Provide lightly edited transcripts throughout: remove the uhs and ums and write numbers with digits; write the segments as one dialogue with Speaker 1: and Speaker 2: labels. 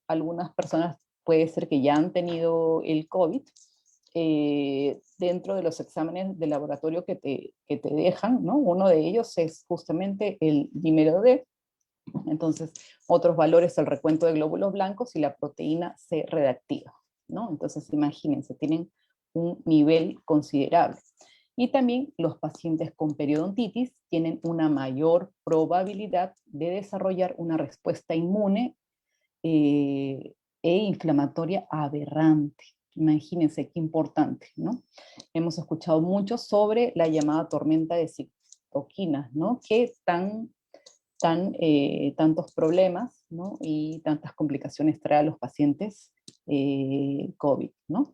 Speaker 1: algunas personas puede ser que ya han tenido el COVID, dentro de los exámenes de laboratorio que te dejan, ¿no? Uno de ellos es justamente el dímero D, entonces otros valores, el recuento de glóbulos blancos y la proteína C reactiva, ¿no? Entonces imagínense, tienen un nivel considerable. Y también los pacientes con periodontitis tienen una mayor probabilidad de desarrollar una respuesta inmune e inflamatoria aberrante. Imagínense qué importante, ¿no? Hemos escuchado mucho sobre la llamada tormenta de citoquinas, ¿no? Que tantos problemas, ¿no? Y tantas complicaciones trae a los pacientes COVID, ¿no?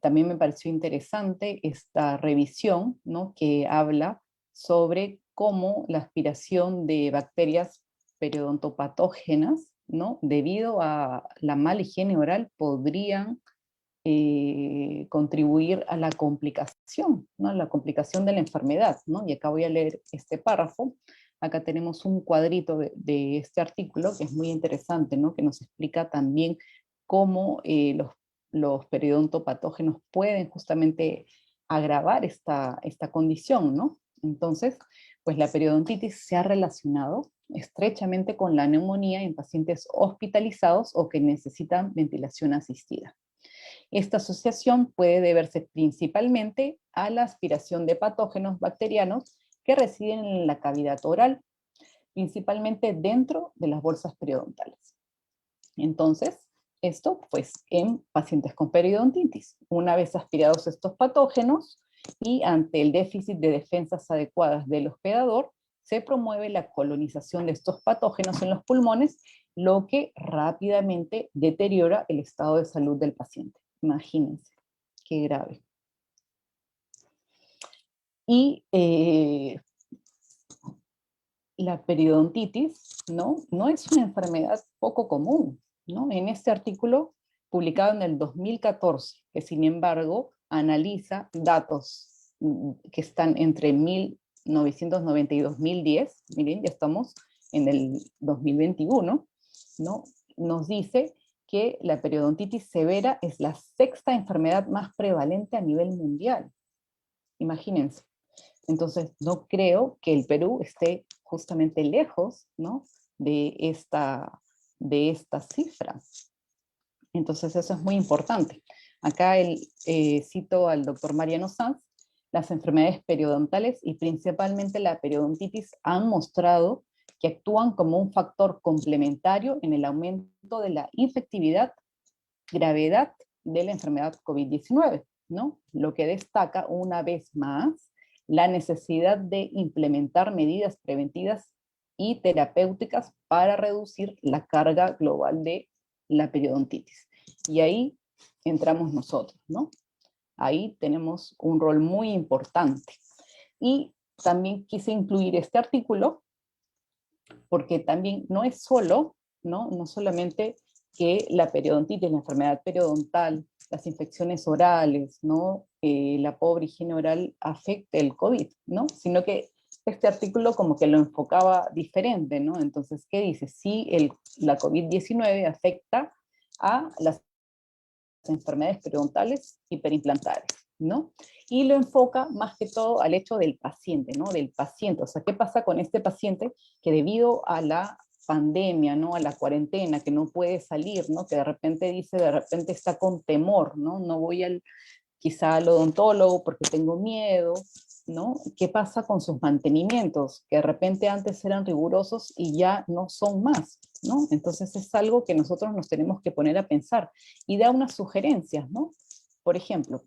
Speaker 1: También me pareció interesante esta revisión, ¿no? Que habla sobre cómo la aspiración de bacterias periodontopatógenas, ¿no? Debido a la mala higiene oral, podrían contribuir a la complicación, ¿no? A la complicación de la enfermedad, ¿no? Y acá voy a leer este párrafo. Acá tenemos un cuadrito de este artículo que es muy interesante, ¿no? Que nos explica también cómo los periodontopatógenos pueden justamente agravar esta condición, ¿no? Entonces, pues la periodontitis se ha relacionado estrechamente con la neumonía en pacientes hospitalizados o que necesitan ventilación asistida. Esta asociación puede deberse principalmente a la aspiración de patógenos bacterianos que residen en la cavidad oral, principalmente dentro de las bolsas periodontales. Entonces, esto pues en pacientes con periodontitis. Una vez aspirados estos patógenos y ante el déficit de defensas adecuadas del hospedador, se promueve la colonización de estos patógenos en los pulmones, lo que rápidamente deteriora el estado de salud del paciente. Imagínense, qué grave. Y la periodontitis, no es una enfermedad poco común, ¿no? En este artículo publicado en el 2014, que sin embargo analiza datos que están entre 1990 y 2010, miren, ya estamos en el 2021, ¿no? Nos dice que la periodontitis severa es la sexta enfermedad más prevalente a nivel mundial. Imagínense. Entonces, no creo que el Perú esté justamente lejos, ¿no? de esta cifra. Entonces, eso es muy importante. Acá cito al doctor Mariano Sanz: las enfermedades periodontales y principalmente la periodontitis han mostrado que actúan como un factor complementario en el aumento de la infectividad, gravedad de la enfermedad COVID-19, ¿no? Lo que destaca una vez más la necesidad de implementar medidas preventivas y terapéuticas para reducir la carga global de la periodontitis. Y ahí entramos nosotros, ¿no? Ahí tenemos un rol muy importante. Y también quise incluir este artículo porque también no es solo, no solamente que la periodontitis, la enfermedad periodontal, las infecciones orales, ¿no? La pobre higiene oral afecte el COVID, ¿no? Sino que este artículo como que lo enfocaba diferente, ¿no? Entonces, ¿qué dice? Sí, la COVID-19 afecta a las enfermedades periodontales y periimplantales, ¿no? Y lo enfoca más que todo al hecho del paciente, ¿no? Del paciente, o sea, ¿qué pasa con este paciente que debido a la pandemia, ¿no? A la cuarentena, que no puede salir, ¿no? Que de repente está con temor, ¿no? No voy quizá al odontólogo porque tengo miedo, ¿no? ¿Qué pasa con sus mantenimientos? Que de repente antes eran rigurosos y ya no son más, ¿no? Entonces es algo que nosotros nos tenemos que poner a pensar y da unas sugerencias, ¿no? Por ejemplo,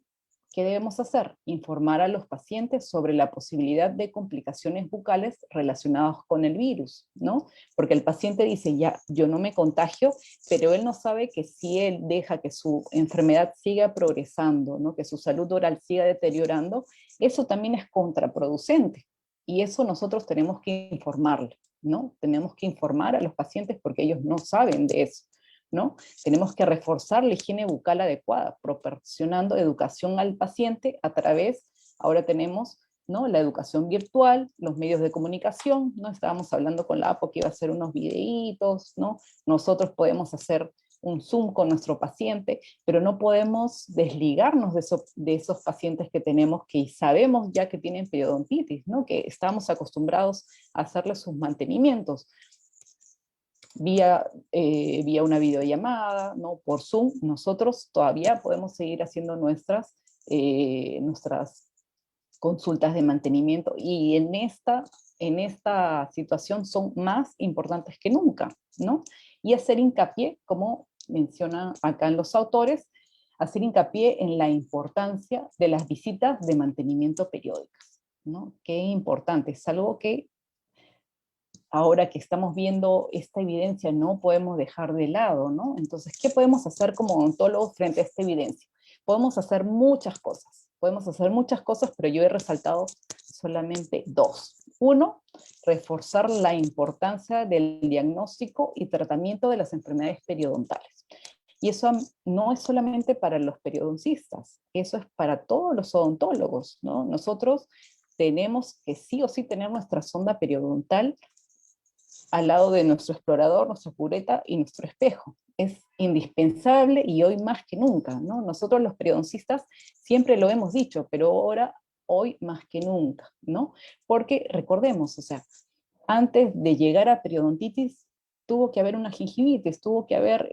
Speaker 1: ¿qué debemos hacer? Informar a los pacientes sobre la posibilidad de complicaciones bucales relacionadas con el virus, ¿no? Porque el paciente dice, ya, yo no me contagio, pero él no sabe que si él deja que su enfermedad siga progresando, ¿no? Que su salud oral siga deteriorando, eso también es contraproducente. Y eso nosotros tenemos que informarle, ¿no? Tenemos que informar a los pacientes porque ellos no saben de eso, ¿no? Tenemos que reforzar la higiene bucal adecuada, proporcionando educación al paciente a través, ahora tenemos ¿no? La educación virtual, los medios de comunicación, ¿no? Estábamos hablando con la APO que iba a hacer unos videitos, ¿no? Nosotros podemos hacer un Zoom con nuestro paciente, pero no podemos desligarnos de esos pacientes que tenemos, que sabemos ya que tienen periodontitis, ¿no? Que estamos acostumbrados a hacerles sus mantenimientos vía una videollamada, ¿no? Por Zoom. Nosotros todavía podemos seguir haciendo nuestras consultas de mantenimiento, y en esta situación son más importantes que nunca, ¿no? Y hacer hincapié, como mencionan acá en los autores, hacer hincapié en la importancia de las visitas de mantenimiento periódicas, ¿no? Qué importante, es algo que ahora que estamos viendo esta evidencia no podemos dejar de lado, ¿no? Entonces, ¿qué podemos hacer como odontólogos frente a esta evidencia? Podemos hacer muchas cosas, pero yo he resaltado solamente dos. Uno, reforzar la importancia del diagnóstico y tratamiento de las enfermedades periodontales. Y eso no es solamente para los periodoncistas, eso es para todos los odontólogos, ¿no? Nosotros tenemos que sí o sí tener nuestra sonda periodontal al lado de nuestro explorador, nuestra cureta y nuestro espejo. Es indispensable y hoy más que nunca, ¿no? Nosotros los periodoncistas siempre lo hemos dicho, pero ahora, hoy más que nunca, ¿no? Porque recordemos, o sea, antes de llegar a periodontitis, tuvo que haber una gingivitis, tuvo que haber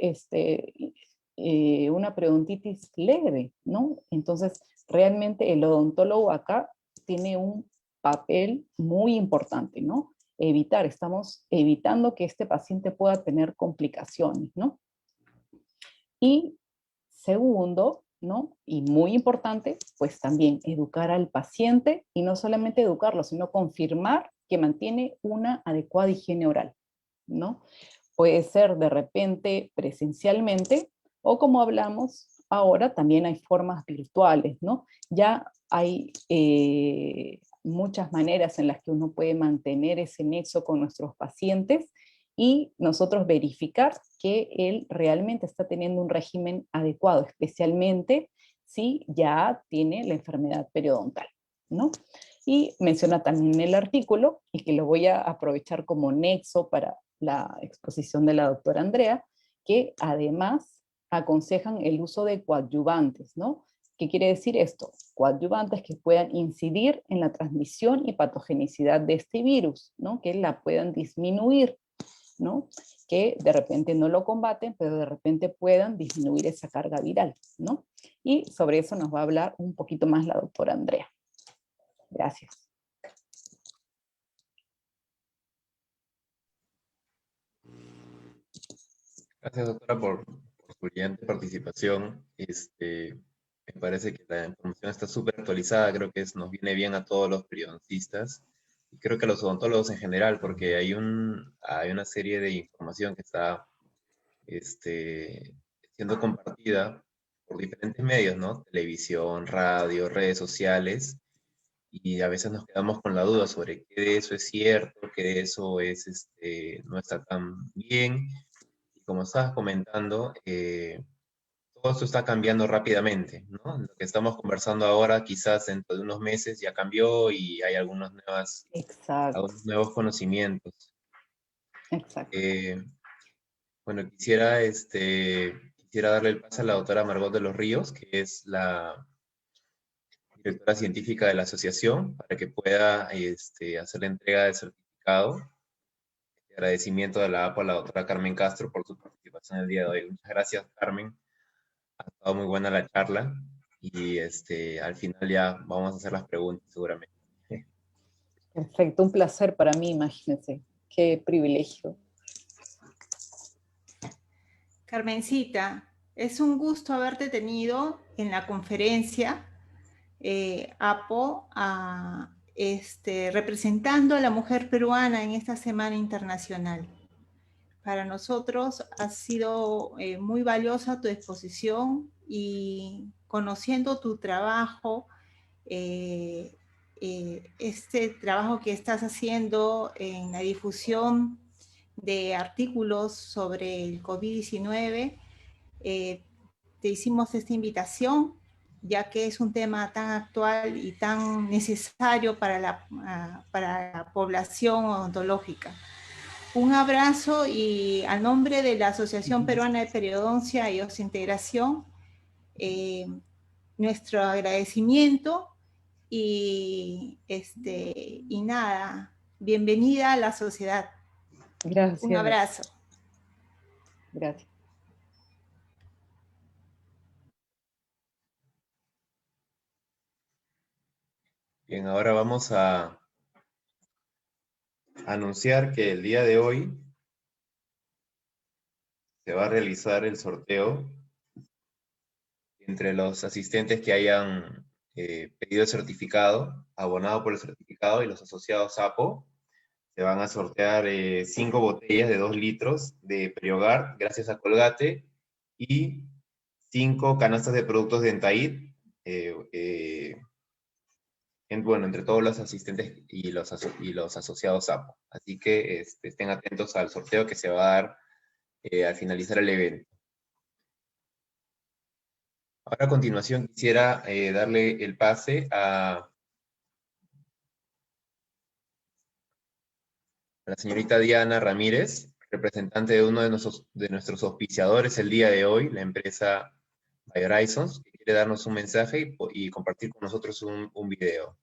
Speaker 1: una periodontitis leve, ¿no? Entonces, realmente el odontólogo acá tiene un papel muy importante, ¿no? Estamos evitando que este paciente pueda tener complicaciones, ¿no? Y segundo, ¿no? Y muy importante, pues también educar al paciente, y no solamente educarlo, sino confirmar que mantiene una adecuada higiene oral, ¿no? Puede ser de repente presencialmente, o como hablamos ahora, también hay formas virtuales, ¿no? Ya hay muchas maneras en las que uno puede mantener ese nexo con nuestros pacientes y nosotros verificar que él realmente está teniendo un régimen adecuado, especialmente si ya tiene la enfermedad periodontal, ¿no? Y menciona también el artículo, y que lo voy a aprovechar como nexo para la exposición de la doctora Andrea, que además aconsejan el uso de coadyuvantes, ¿no? ¿Qué quiere decir esto? Coadyuvantes que puedan incidir en la transmisión y patogenicidad de este virus, ¿no? Que la puedan disminuir, ¿no? Que de repente no lo combaten, pero de repente puedan disminuir esa carga viral, ¿no? Y sobre eso nos va a hablar un poquito más la doctora Andrea. Gracias.
Speaker 2: Gracias, doctora, por su brillante participación. Me parece que la información está súper actualizada, creo que nos viene bien a todos los periodoncistas y creo que a los odontólogos en general, porque hay una serie de información que está siendo compartida por diferentes medios, ¿no? Televisión, radio, redes sociales, y a veces nos quedamos con la duda sobre qué de eso es cierto, qué de eso no está tan bien. Y como estabas comentando, todo esto está cambiando rápidamente, ¿no? Lo que estamos conversando ahora, quizás dentro de unos meses ya cambió y hay
Speaker 1: Exacto,
Speaker 2: algunos nuevos conocimientos.
Speaker 1: exacto.
Speaker 2: Eh, bueno, quisiera darle el pase a la doctora Margot de los Ríos, que es la directora científica de la asociación, para que pueda hacer la entrega del certificado. Agradecimiento de la APO a la doctora Carmen Castro por su participación el día de hoy. Muchas gracias, Carmen. Ha estado muy buena la charla y al final ya vamos a hacer las preguntas seguramente.
Speaker 1: Perfecto, un placer para mí, imagínense. Qué privilegio.
Speaker 3: Carmencita, es un gusto haberte tenido en la conferencia APO, representando a la mujer peruana en esta Semana Internacional. Para nosotros ha sido muy valiosa tu exposición y conociendo tu trabajo, este trabajo que estás haciendo en la difusión de artículos sobre el COVID-19, te hicimos esta invitación ya que es un tema tan actual y tan necesario para la población odontológica. Un abrazo y al nombre de la Asociación Peruana de Periodoncia y Osintegración, nuestro agradecimiento y nada, bienvenida a la sociedad.
Speaker 1: Gracias.
Speaker 3: Un abrazo.
Speaker 1: Gracias.
Speaker 2: Bien, ahora vamos a anunciar que el día de hoy se va a realizar el sorteo entre los asistentes que hayan pedido el certificado, abonado por el certificado, y los asociados APO. Se van a sortear 5 botellas de 2 litros de Periogar, gracias a Colgate, y 5 canastas de productos de Entaid, entre todos los asistentes y los asociados APO. Así que estén atentos al sorteo que se va a dar al finalizar el evento. Ahora a continuación quisiera darle el pase a la señorita Diana Ramírez, representante de uno de nuestros auspiciadores el día de hoy, la empresa BioHorizons, que quiere darnos un mensaje y compartir con nosotros un video.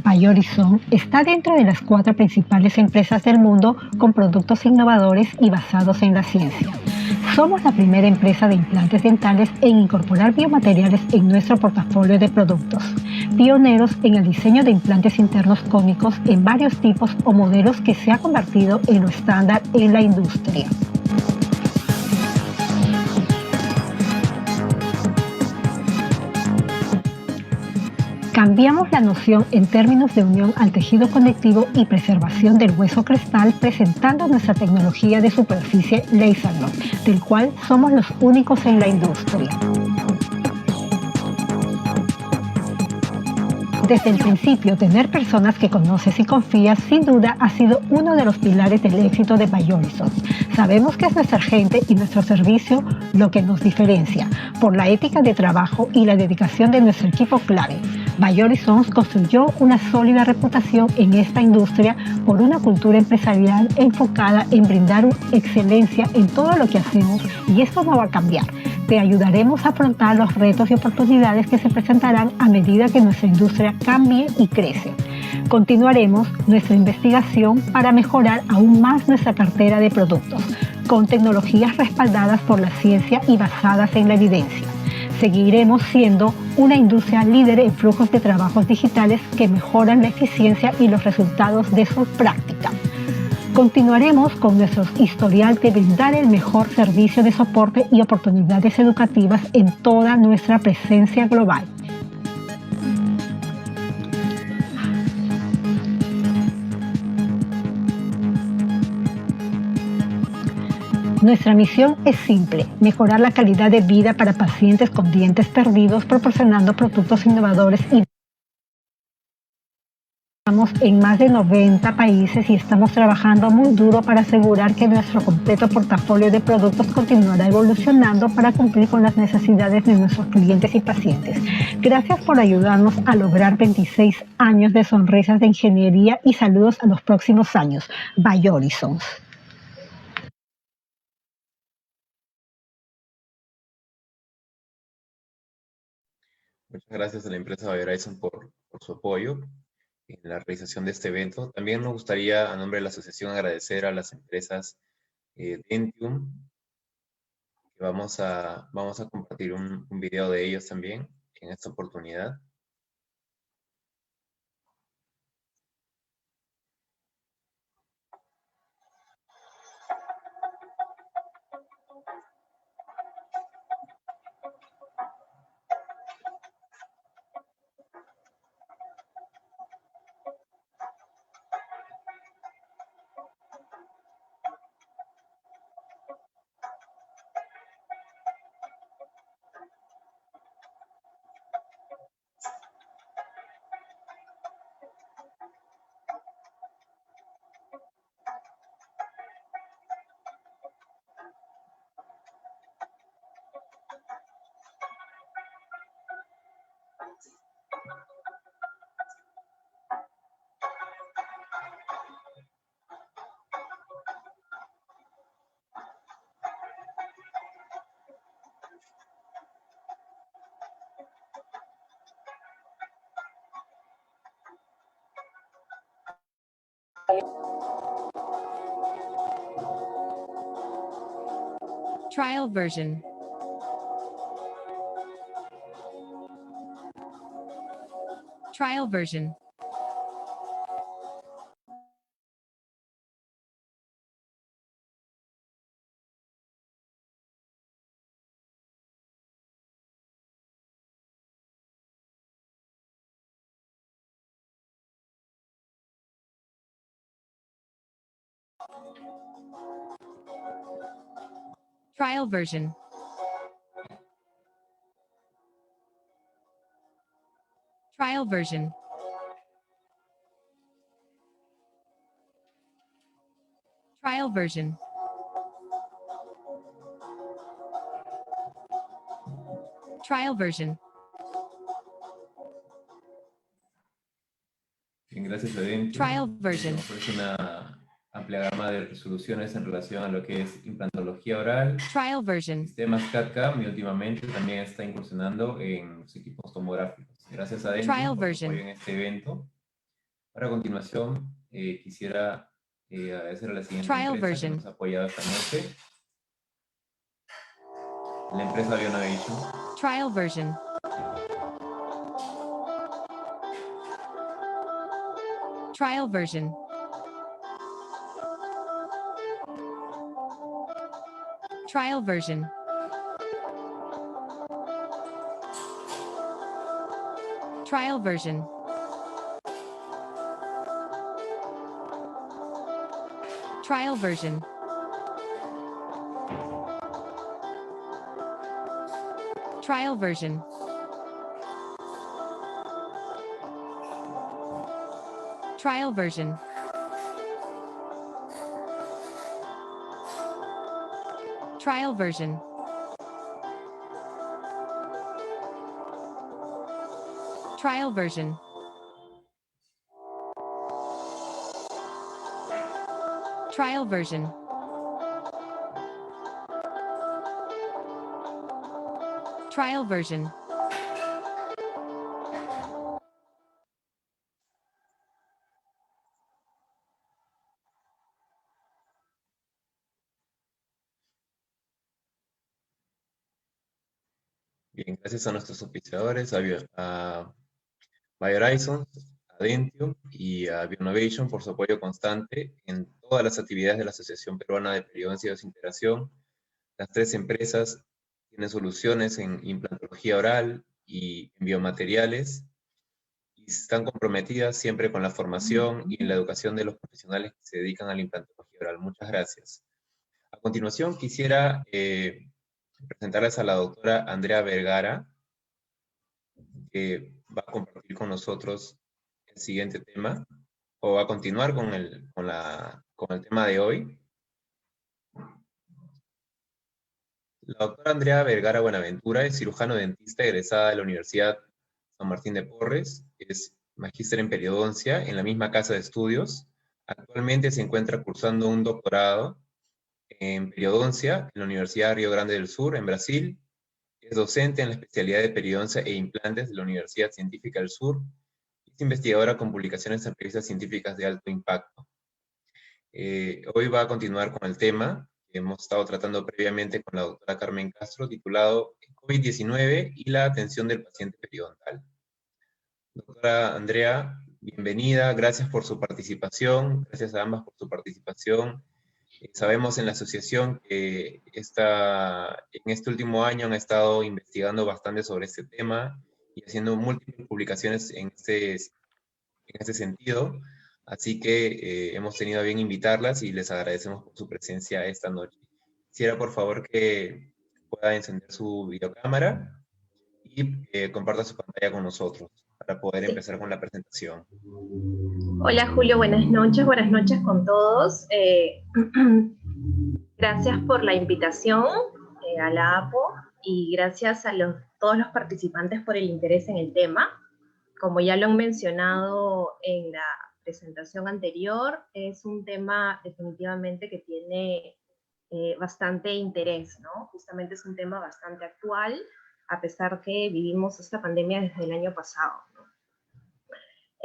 Speaker 4: BioHorizons está dentro de las 4 principales empresas del mundo con productos innovadores y basados en la ciencia. Somos la primera empresa de implantes dentales en incorporar biomateriales en nuestro portafolio de productos, pioneros en el diseño de implantes internos cónicos en varios tipos o modelos que se ha convertido en lo estándar en la industria. Cambiamos la noción en términos de unión al tejido conectivo y preservación del hueso crestal presentando nuestra tecnología de superficie LaserLock, del cual somos los únicos en la industria. Desde el principio, tener personas que conoces y confías sin duda ha sido uno de los pilares del éxito de BioHorizons. Sabemos que es nuestra gente y nuestro servicio lo que nos diferencia, por la ética de trabajo y la dedicación de nuestro equipo clave. BioHorizons construyó una sólida reputación en esta industria por una cultura empresarial enfocada en brindar excelencia en todo lo que hacemos, y esto no va a cambiar. Te ayudaremos a afrontar los retos y oportunidades que se presentarán a medida que nuestra industria cambie y crece. Continuaremos nuestra investigación para mejorar aún más nuestra cartera de productos, con tecnologías respaldadas por la ciencia y basadas en la evidencia. Seguiremos siendo una industria líder en flujos de trabajos digitales que mejoran la eficiencia y los resultados de sus prácticas. Continuaremos con nuestro historial de brindar el mejor servicio de soporte y oportunidades educativas en toda nuestra presencia global. Nuestra misión es simple: mejorar la calidad de vida para pacientes con dientes perdidos, proporcionando productos innovadores y estamos en más de 90 países y estamos trabajando muy duro para asegurar que nuestro completo portafolio de productos continuará evolucionando para cumplir con las necesidades de nuestros clientes y pacientes. Gracias por ayudarnos a lograr 26 años de sonrisas de ingeniería y saludos a los próximos años. BioHorizons.
Speaker 2: Muchas gracias a la empresa BioHorizons por su apoyo en la realización de este evento. También nos gustaría, a nombre de la asociación, agradecer a las empresas Dentium, que vamos a compartir un video de ellos también en esta oportunidad.
Speaker 5: Trial version. Trial version. Trial version. Trial version. Trial version. Trial version.
Speaker 2: Bien, gracias a Dentio.
Speaker 5: Trial version.
Speaker 2: Ofrece una amplia gama de resoluciones en relación a lo que es implantología oral,
Speaker 5: Trial version.
Speaker 2: sistemas CAD/CAM y últimamente también está incursionando en los equipos tomográficos. Gracias a Dentio
Speaker 5: Trial
Speaker 2: por su
Speaker 5: version.
Speaker 2: apoyo en este evento. Ahora a continuación quisiera agradecer a la siguiente
Speaker 5: Trial
Speaker 2: empresa
Speaker 5: version.
Speaker 2: que nos ha apoyado esta noche, la empresa Bionovation.
Speaker 5: Trial version. Trial version. Trial version. Trial version. Trial version. Trial version. Trial version. Trial version. Trial version. Trial version. Trial version.
Speaker 2: Bien, gracias a nuestros auspiciadores, a BioHorizons, a Dentio y a Bionovation por su apoyo constante en todas las actividades de la Asociación Peruana de Periodoncia y Desintegración. Las tres empresas tienen soluciones en implantología oral y en biomateriales y están comprometidas siempre con la formación y en la educación de los profesionales que se dedican a la implantología oral. Muchas gracias. A continuación quisiera presentarles a la doctora Andrea Vergara, que va a compartir con nosotros el siguiente tema, o va a continuar con el tema de hoy. La doctora Andrea Vergara Buenaventura es cirujano dentista egresada de la Universidad San Martín de Porres, es magíster en periodoncia en la misma casa de estudios. Actualmente se encuentra cursando un doctorado en periodoncia en la Universidad de Río Grande del Sur, en Brasil. Es docente en la especialidad de periodoncia e implantes de la Universidad Científica del Sur. Es investigadora con publicaciones en revistas científicas de alto impacto. Hoy va a continuar con el tema que hemos estado tratando previamente con la doctora Carmen Castro, titulado COVID-19 y la atención del paciente periodontal. Doctora Andrea, bienvenida, gracias por su participación, gracias a ambas por su participación. Sabemos en la asociación que en este último año han estado investigando bastante sobre este tema y haciendo múltiples publicaciones en este sentido, así que hemos tenido a bien invitarlas y les agradecemos por su presencia esta noche. Quisiera por favor que pueda encender su videocámara y comparta su pantalla con nosotros para poder empezar con la presentación.
Speaker 6: Hola Julio, buenas noches con todos. Gracias por la invitación a la APO y gracias a todos los participantes por el interés en el tema. Como ya lo han mencionado en la presentación anterior, es un tema definitivamente que tiene bastante interés, ¿no? Justamente es un tema bastante actual, a pesar que vivimos esta pandemia desde el año pasado, ¿no?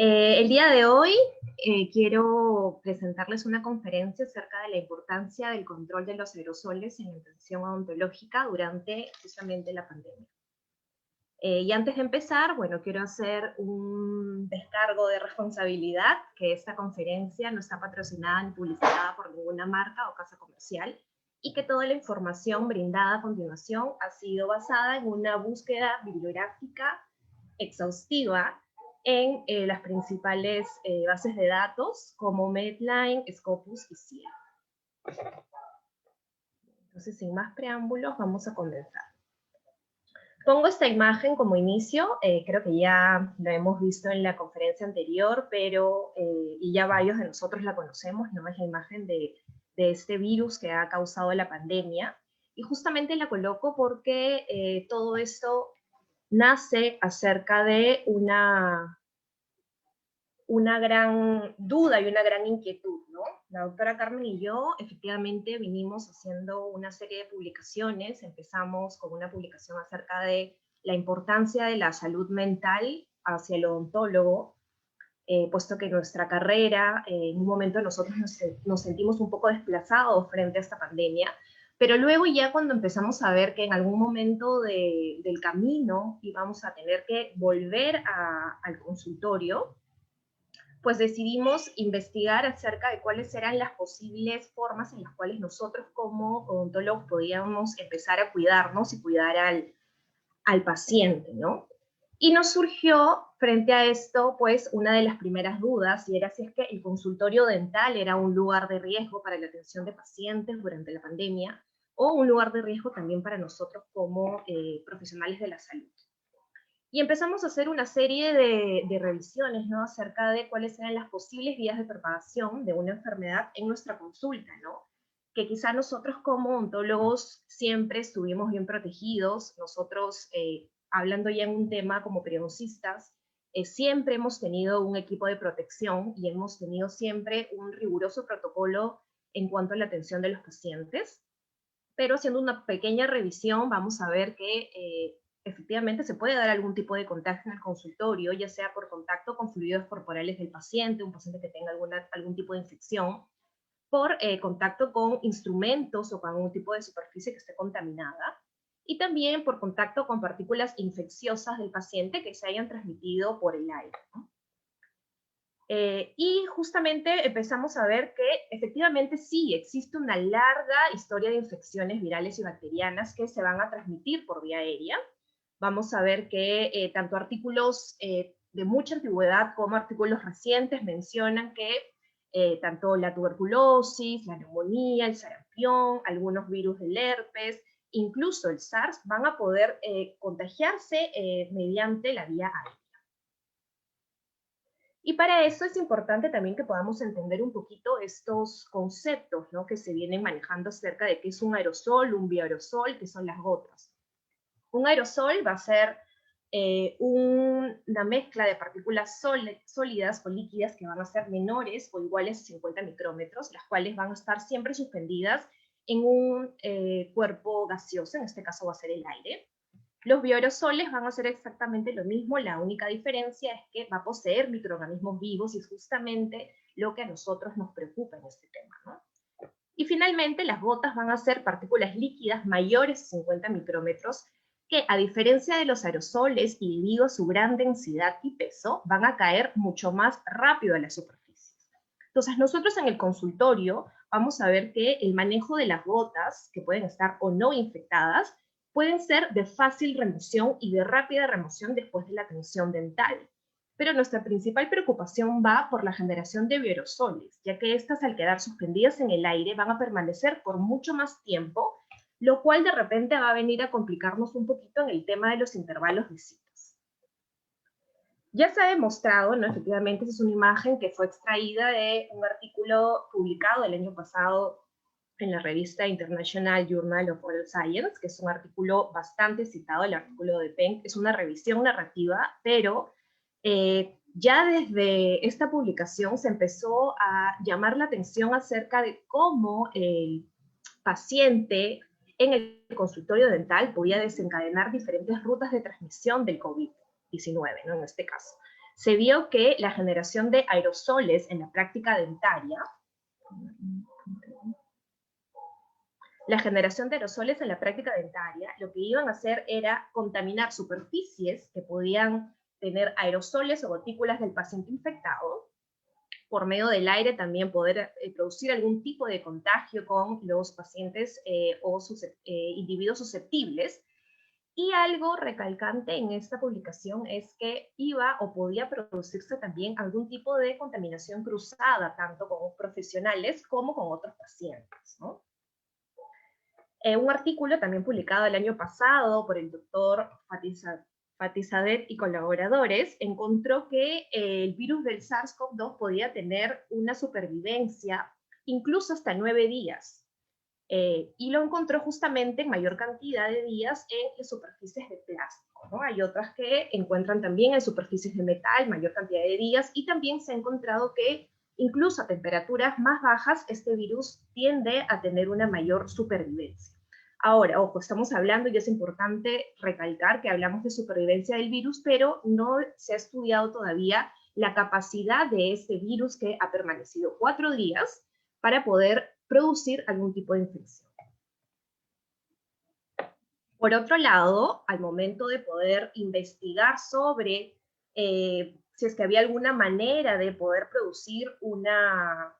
Speaker 6: El día de hoy quiero presentarles una conferencia acerca de la importancia del control de los aerosoles en la atención odontológica durante justamente la pandemia. Y antes de empezar, bueno, quiero hacer un descargo de responsabilidad, que esta conferencia no está patrocinada ni publicitada por ninguna marca o casa comercial, y que toda la información brindada a continuación ha sido basada en una búsqueda bibliográfica exhaustiva en las principales bases de datos como Medline, Scopus y CIA. Entonces, sin más preámbulos, vamos a comenzar. Pongo esta imagen como inicio, creo que ya la hemos visto en la conferencia anterior, pero, y ya varios de nosotros la conocemos, ¿no? Es la imagen de este virus que ha causado la pandemia, y justamente la coloco porque todo esto nace acerca de una gran duda y una gran inquietud, ¿no? La doctora Carmen y yo efectivamente vinimos haciendo una serie de publicaciones. Empezamos con una publicación acerca de la importancia de la salud mental hacia el odontólogo, puesto que nuestra carrera, en un momento nosotros nos sentimos un poco desplazados frente a esta pandemia, pero luego ya cuando empezamos a ver que en algún momento del camino íbamos a tener que volver al consultorio, pues decidimos investigar acerca de cuáles eran las posibles formas en las cuales nosotros como odontólogos podíamos empezar a cuidarnos y cuidar al paciente, ¿no? Y nos surgió frente a esto, pues, una de las primeras dudas, y era si es que el consultorio dental era un lugar de riesgo para la atención de pacientes durante la pandemia, o un lugar de riesgo también para nosotros como profesionales de la salud. Y empezamos a hacer una serie de revisiones, ¿no? Acerca de cuáles eran las posibles vías de propagación de una enfermedad en nuestra consulta, ¿no? Que quizá nosotros como odontólogos siempre estuvimos bien protegidos. Nosotros, hablando ya en un tema como periodoncistas, siempre hemos tenido un equipo de protección y hemos tenido siempre un riguroso protocolo en cuanto a la atención de los pacientes. Pero haciendo una pequeña revisión vamos a ver que efectivamente se puede dar algún tipo de contagio en el consultorio, ya sea por contacto con fluidos corporales del paciente, un paciente que tenga algún tipo de infección, por contacto con instrumentos o con algún tipo de superficie que esté contaminada, y también por contacto con partículas infecciosas del paciente que se hayan transmitido por el aire, ¿no? Y justamente empezamos a ver que efectivamente sí, existe una larga historia de infecciones virales y bacterianas que se van a transmitir por vía aérea. Vamos a ver que tanto artículos de mucha antigüedad como artículos recientes mencionan que tanto la tuberculosis, la neumonía, el sarampión, algunos virus del herpes, incluso el SARS, van a poder contagiarse mediante la vía aérea. Y para eso es importante también que podamos entender un poquito estos conceptos, ¿no? Que se vienen manejando acerca de qué es un aerosol, un bioaerosol, qué son las gotas. Un aerosol va a ser una mezcla de partículas sólidas o líquidas que van a ser menores o iguales a 50 micrómetros, las cuales van a estar siempre suspendidas en un cuerpo gaseoso, en este caso va a ser el aire. Los bioaerosoles van a hacer exactamente lo mismo, la única diferencia es que va a poseer microorganismos vivos y es justamente lo que a nosotros nos preocupa en este tema, ¿no? Y finalmente las gotas van a ser partículas líquidas mayores a 50 micrómetros que, a diferencia de los aerosoles y debido a su gran densidad y peso, van a caer mucho más rápido a la superficie. Entonces nosotros en el consultorio vamos a ver que el manejo de las gotas, que pueden estar o no infectadas, pueden ser de fácil remoción y de rápida remoción después de la atención dental. Pero nuestra principal preocupación va por la generación de bioaerosoles, ya que estas, al quedar suspendidas en el aire, van a permanecer por mucho más tiempo, lo cual de repente va a venir a complicarnos un poquito en el tema de los intervalos de citas. Ya se ha demostrado, ¿no? Efectivamente, esa es una imagen que fue extraída de un artículo publicado el año pasado en la revista International Journal of Oral Science, que es un artículo bastante citado, el artículo de Penck. Es una revisión narrativa, pero ya desde esta publicación se empezó a llamar la atención acerca de cómo el paciente en el consultorio dental podía desencadenar diferentes rutas de transmisión del COVID-19, ¿no? En este caso. se vio que la generación de aerosoles en la práctica dentaria, lo que iban a hacer era contaminar superficies que podían tener aerosoles o gotículas del paciente infectado, por medio del aire también poder producir algún tipo de contagio con los pacientes o individuos susceptibles. Y algo recalcante en esta publicación es que iba o podía producirse también algún tipo de contaminación cruzada, tanto con profesionales como con otros pacientes, ¿no? Un artículo también publicado el año pasado por el doctor Fatizadeh y colaboradores encontró que el virus del SARS-CoV-2 podía tener una supervivencia incluso hasta 9 días. Y lo encontró justamente en mayor cantidad de días en las superficies de plástico, ¿no? Hay otras que encuentran también en superficies de metal, mayor cantidad de días, y también se ha encontrado que incluso a temperaturas más bajas este virus tiende a tener una mayor supervivencia. Ahora, ojo, estamos hablando, y es importante recalcar que hablamos de supervivencia del virus, pero no se ha estudiado todavía la capacidad de este virus que ha permanecido 4 días para poder producir algún tipo de infección. Por otro lado, al momento de poder investigar sobre si es que había alguna manera de poder producir una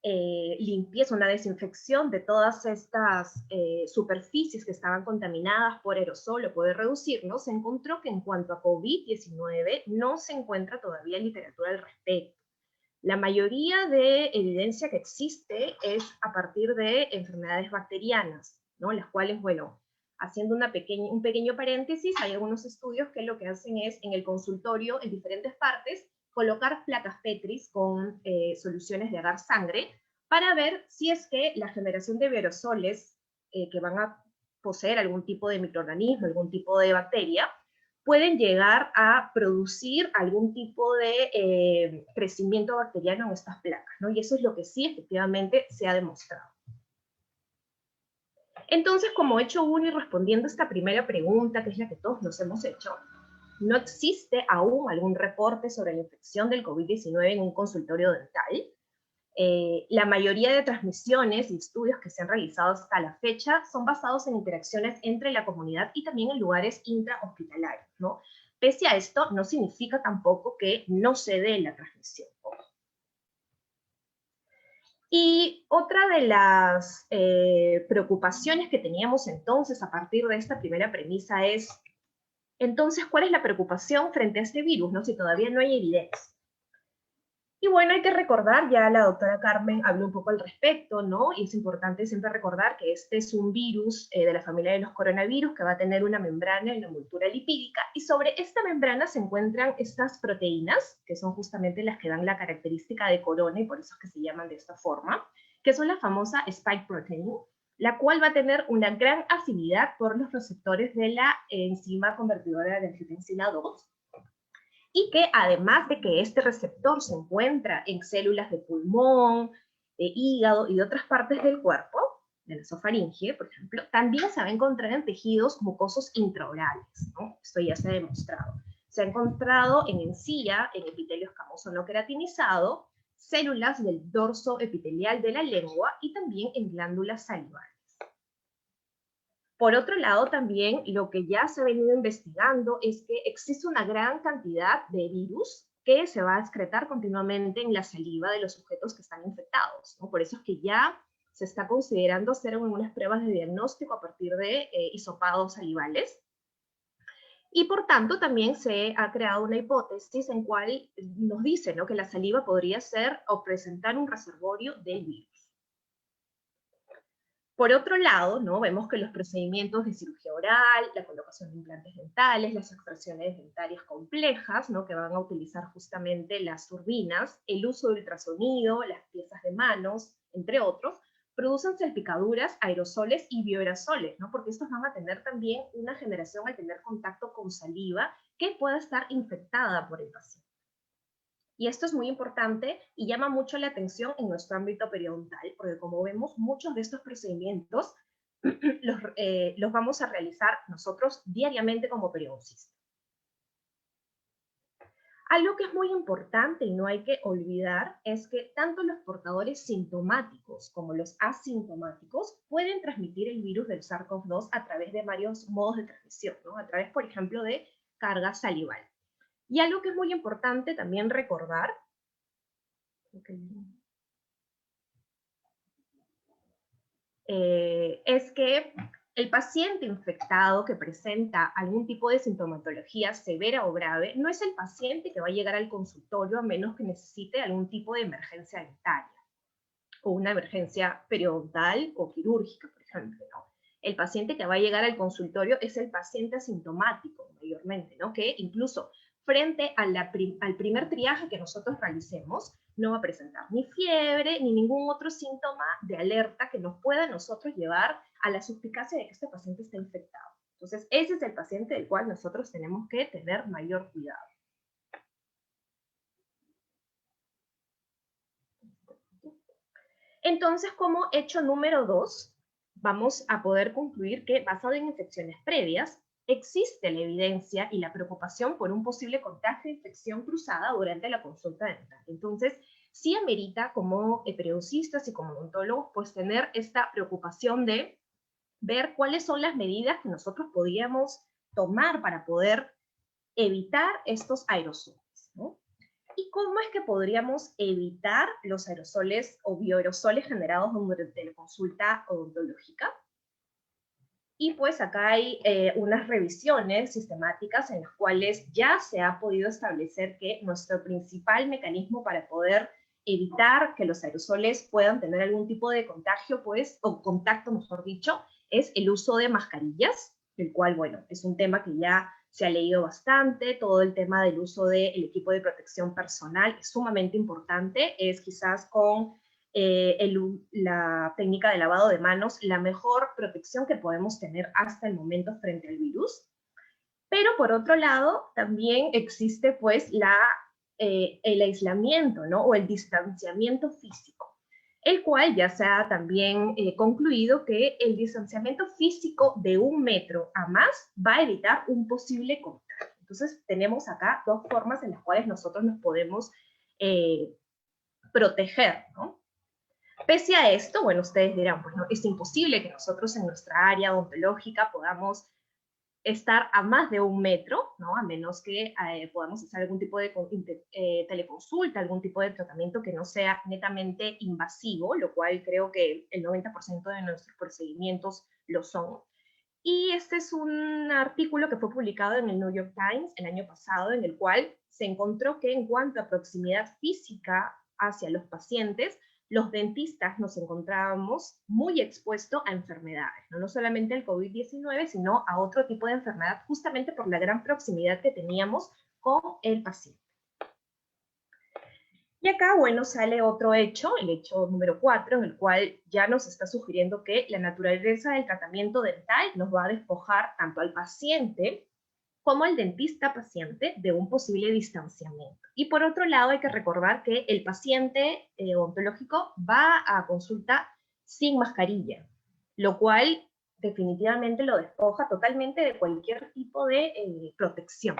Speaker 6: limpieza, una desinfección de todas estas superficies que estaban contaminadas por aerosol o poder reducirnos, se encontró que en cuanto a COVID-19 no se encuentra todavía literatura al respecto. La mayoría de evidencia que existe es a partir de enfermedades bacterianas, ¿no? Las cuales, bueno, haciendo un pequeño paréntesis, hay algunos estudios que lo que hacen es, en el consultorio, en diferentes partes, colocar placas Petris con soluciones de agar sangre para ver si es que la generación de aerosoles que van a poseer algún tipo de microorganismo, algún tipo de bacteria, pueden llegar a producir algún tipo de crecimiento bacteriano en estas placas, ¿no? Y eso es lo que sí efectivamente se ha demostrado. Entonces, como hecho uno y respondiendo a esta primera pregunta, que es la que todos nos hemos hecho, no existe aún algún reporte sobre la infección del COVID-19 en un consultorio dental. La mayoría de transmisiones y estudios que se han realizado hasta la fecha son basados en interacciones entre la comunidad y también en lugares intrahospitalarios, ¿no? Pese a esto, no significa tampoco que no se dé la transmisión. Y otra de las preocupaciones que teníamos entonces a partir de esta primera premisa es, entonces, ¿cuál es la preocupación frente a este virus, ¿no? Si todavía no hay evidencia. Y bueno, hay que recordar, ya la doctora Carmen habló un poco al respecto, ¿no? Y es importante siempre recordar que este es un virus de la familia de los coronavirus que va a tener una membrana y una envoltura lipídica, y sobre esta membrana se encuentran estas proteínas, que son justamente las que dan la característica de corona, y por eso es que se llaman de esta forma, que son la famosa spike protein, la cual va a tener una gran afinidad por los receptores de la enzima convertidora de angiotensina 2, y que además de que este receptor se encuentra en células de pulmón, de hígado y de otras partes del cuerpo, de la esofaringe, por ejemplo, también se va a encontrar en tejidos mucosos intraorales, ¿no? Esto ya se ha demostrado. Se ha encontrado en encía, en epitelio escamoso no queratinizado, células del dorso epitelial de la lengua y también en glándulas salivales. Por otro lado, también lo que ya se ha venido investigando es que existe una gran cantidad de virus que se va a excretar continuamente en la saliva de los sujetos que están infectados, ¿no? Por eso es que ya se está considerando hacer algunas pruebas de diagnóstico a partir de hisopados salivales. Y por tanto también se ha creado una hipótesis en cual nos dice, ¿no?, que la saliva podría ser o presentar un reservorio del virus. Por otro lado, ¿no?, vemos que los procedimientos de cirugía oral, la colocación de implantes dentales, las extracciones dentarias complejas, ¿no?, que van a utilizar justamente las turbinas, el uso de ultrasonido, las piezas de manos, entre otros, producen salpicaduras, aerosoles y bioaerosoles, ¿no?, porque estos van a tener también una generación al tener contacto con saliva que pueda estar infectada por el paciente. Y esto es muy importante y llama mucho la atención en nuestro ámbito periodontal, porque como vemos, muchos de estos procedimientos los vamos a realizar nosotros diariamente como periodoncistas. Algo que es muy importante y no hay que olvidar es que tanto los portadores sintomáticos como los asintomáticos pueden transmitir el virus del SARS-CoV-2 a través de varios modos de transmisión, ¿no? A través, por ejemplo, de carga salival. Y algo que es muy importante también recordar, es que el paciente infectado que presenta algún tipo de sintomatología severa o grave no es el paciente que va a llegar al consultorio a menos que necesite algún tipo de emergencia dentaria o una emergencia periodontal o quirúrgica, por ejemplo, ¿no? El paciente que va a llegar al consultorio es el paciente asintomático mayormente, ¿no? Que incluso frente a al primer triaje que nosotros realicemos, no va a presentar ni fiebre ni ningún otro síntoma de alerta que nos pueda a nosotros llevar a la suspicacia de que este paciente está infectado. Entonces, ese es el paciente del cual nosotros tenemos que tener mayor cuidado. Entonces, como hecho número 2, vamos a poder concluir que, basado en infecciones previas, existe la evidencia y la preocupación por un posible contagio de infección cruzada durante la consulta dental. Entonces, sí amerita como periodistas y como odontólogos, pues tener esta preocupación de ver cuáles son las medidas que nosotros podríamos tomar para poder evitar estos aerosoles, ¿no? ¿Y cómo es que podríamos evitar los aerosoles o bioaerosoles generados durante la consulta odontológica? Y pues acá hay unas revisiones sistemáticas en las cuales ya se ha podido establecer que nuestro principal mecanismo para poder evitar que los aerosoles puedan tener algún tipo de contagio, pues, o contacto, mejor dicho, es el uso de mascarillas, el cual, bueno, es un tema que ya se ha leído bastante. Todo el tema del uso del equipo de protección personal es sumamente importante, es quizás con la técnica de lavado de manos la mejor protección que podemos tener hasta el momento frente al virus. Pero por otro lado, también existe pues el aislamiento, ¿no? O el distanciamiento físico, el cual ya se ha también concluido que el distanciamiento físico de 1 metro a más va a evitar un posible contagio. Entonces tenemos acá dos formas en las cuales nosotros nos podemos proteger, ¿no? Pese a esto, bueno, ustedes dirán, pues no, es imposible que nosotros en nuestra área odontológica podamos estar a más de 1 metro, ¿no? A menos que podamos hacer algún tipo de teleconsulta, algún tipo de tratamiento que no sea netamente invasivo, lo cual creo que el 90% de nuestros procedimientos lo son. Y este es un artículo que fue publicado en el New York Times el año pasado, en el cual se encontró que en cuanto a proximidad física hacia los pacientes, los dentistas nos encontrábamos muy expuestos a enfermedades, no solamente al COVID-19, sino a otro tipo de enfermedad, justamente por la gran proximidad que teníamos con el paciente. Y acá, bueno, sale otro hecho, el hecho número 4, en el cual ya nos está sugiriendo que la naturaleza del tratamiento dental nos va a despojar tanto al paciente como al dentista paciente de un posible distanciamiento. Y por otro lado, hay que recordar que el paciente odontológico va a consulta sin mascarilla, lo cual definitivamente lo despoja totalmente de cualquier tipo de protección.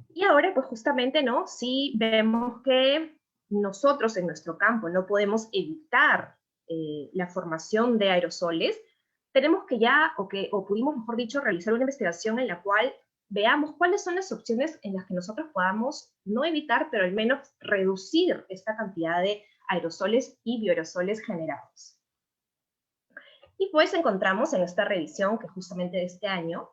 Speaker 6: Y ahora, pues justamente, ¿no? Si vemos que nosotros en nuestro campo no podemos evitar la formación de aerosoles, tenemos que ya, o pudimos, mejor dicho, realizar una investigación en la cual veamos cuáles son las opciones en las que nosotros podamos no evitar, pero al menos reducir esta cantidad de aerosoles y bioaerosoles generados. Y pues encontramos en esta revisión, que justamente de este año,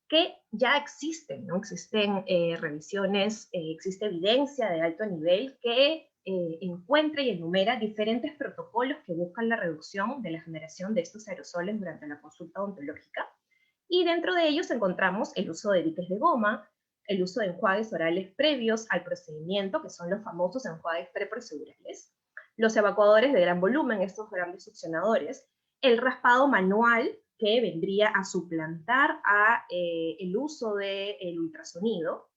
Speaker 6: que ya existen, ¿no? Existen revisiones, existe evidencia de alto nivel que encuentra y enumera diferentes protocolos que buscan la reducción de la generación de estos aerosoles durante la consulta odontológica. Y dentro de ellos encontramos el uso de diques de goma, el uso de enjuagues orales previos al procedimiento, que son los famosos enjuagues preprocedurales, los evacuadores de gran volumen, estos grandes succionadores, el raspado manual, que vendría a suplantar el uso del ultrasonido,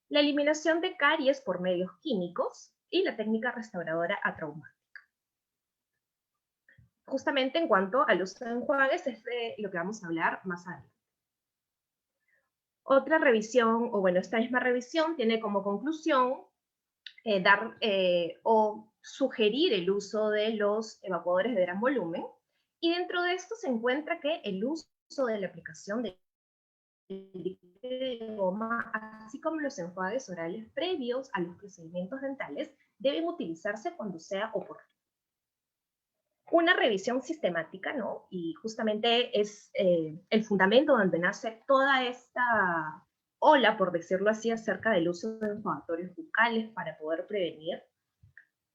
Speaker 6: la eliminación de caries por medios químicos y la técnica restauradora atraumática. Justamente en cuanto al uso de enjuagues es de lo que vamos a hablar más adelante. Otra revisión, o bueno, esta misma revisión tiene como conclusión dar o sugerir el uso de los evacuadores de gran volumen, y dentro de esto se encuentra que el uso de la aplicación de goma, así como los enjuagues orales previos a los procedimientos dentales, deben utilizarse cuando sea oportuno. Una revisión sistemática, ¿no? Y justamente es el fundamento donde nace toda esta ola, por decirlo así, acerca del uso de enjuagatorios bucales para poder prevenir,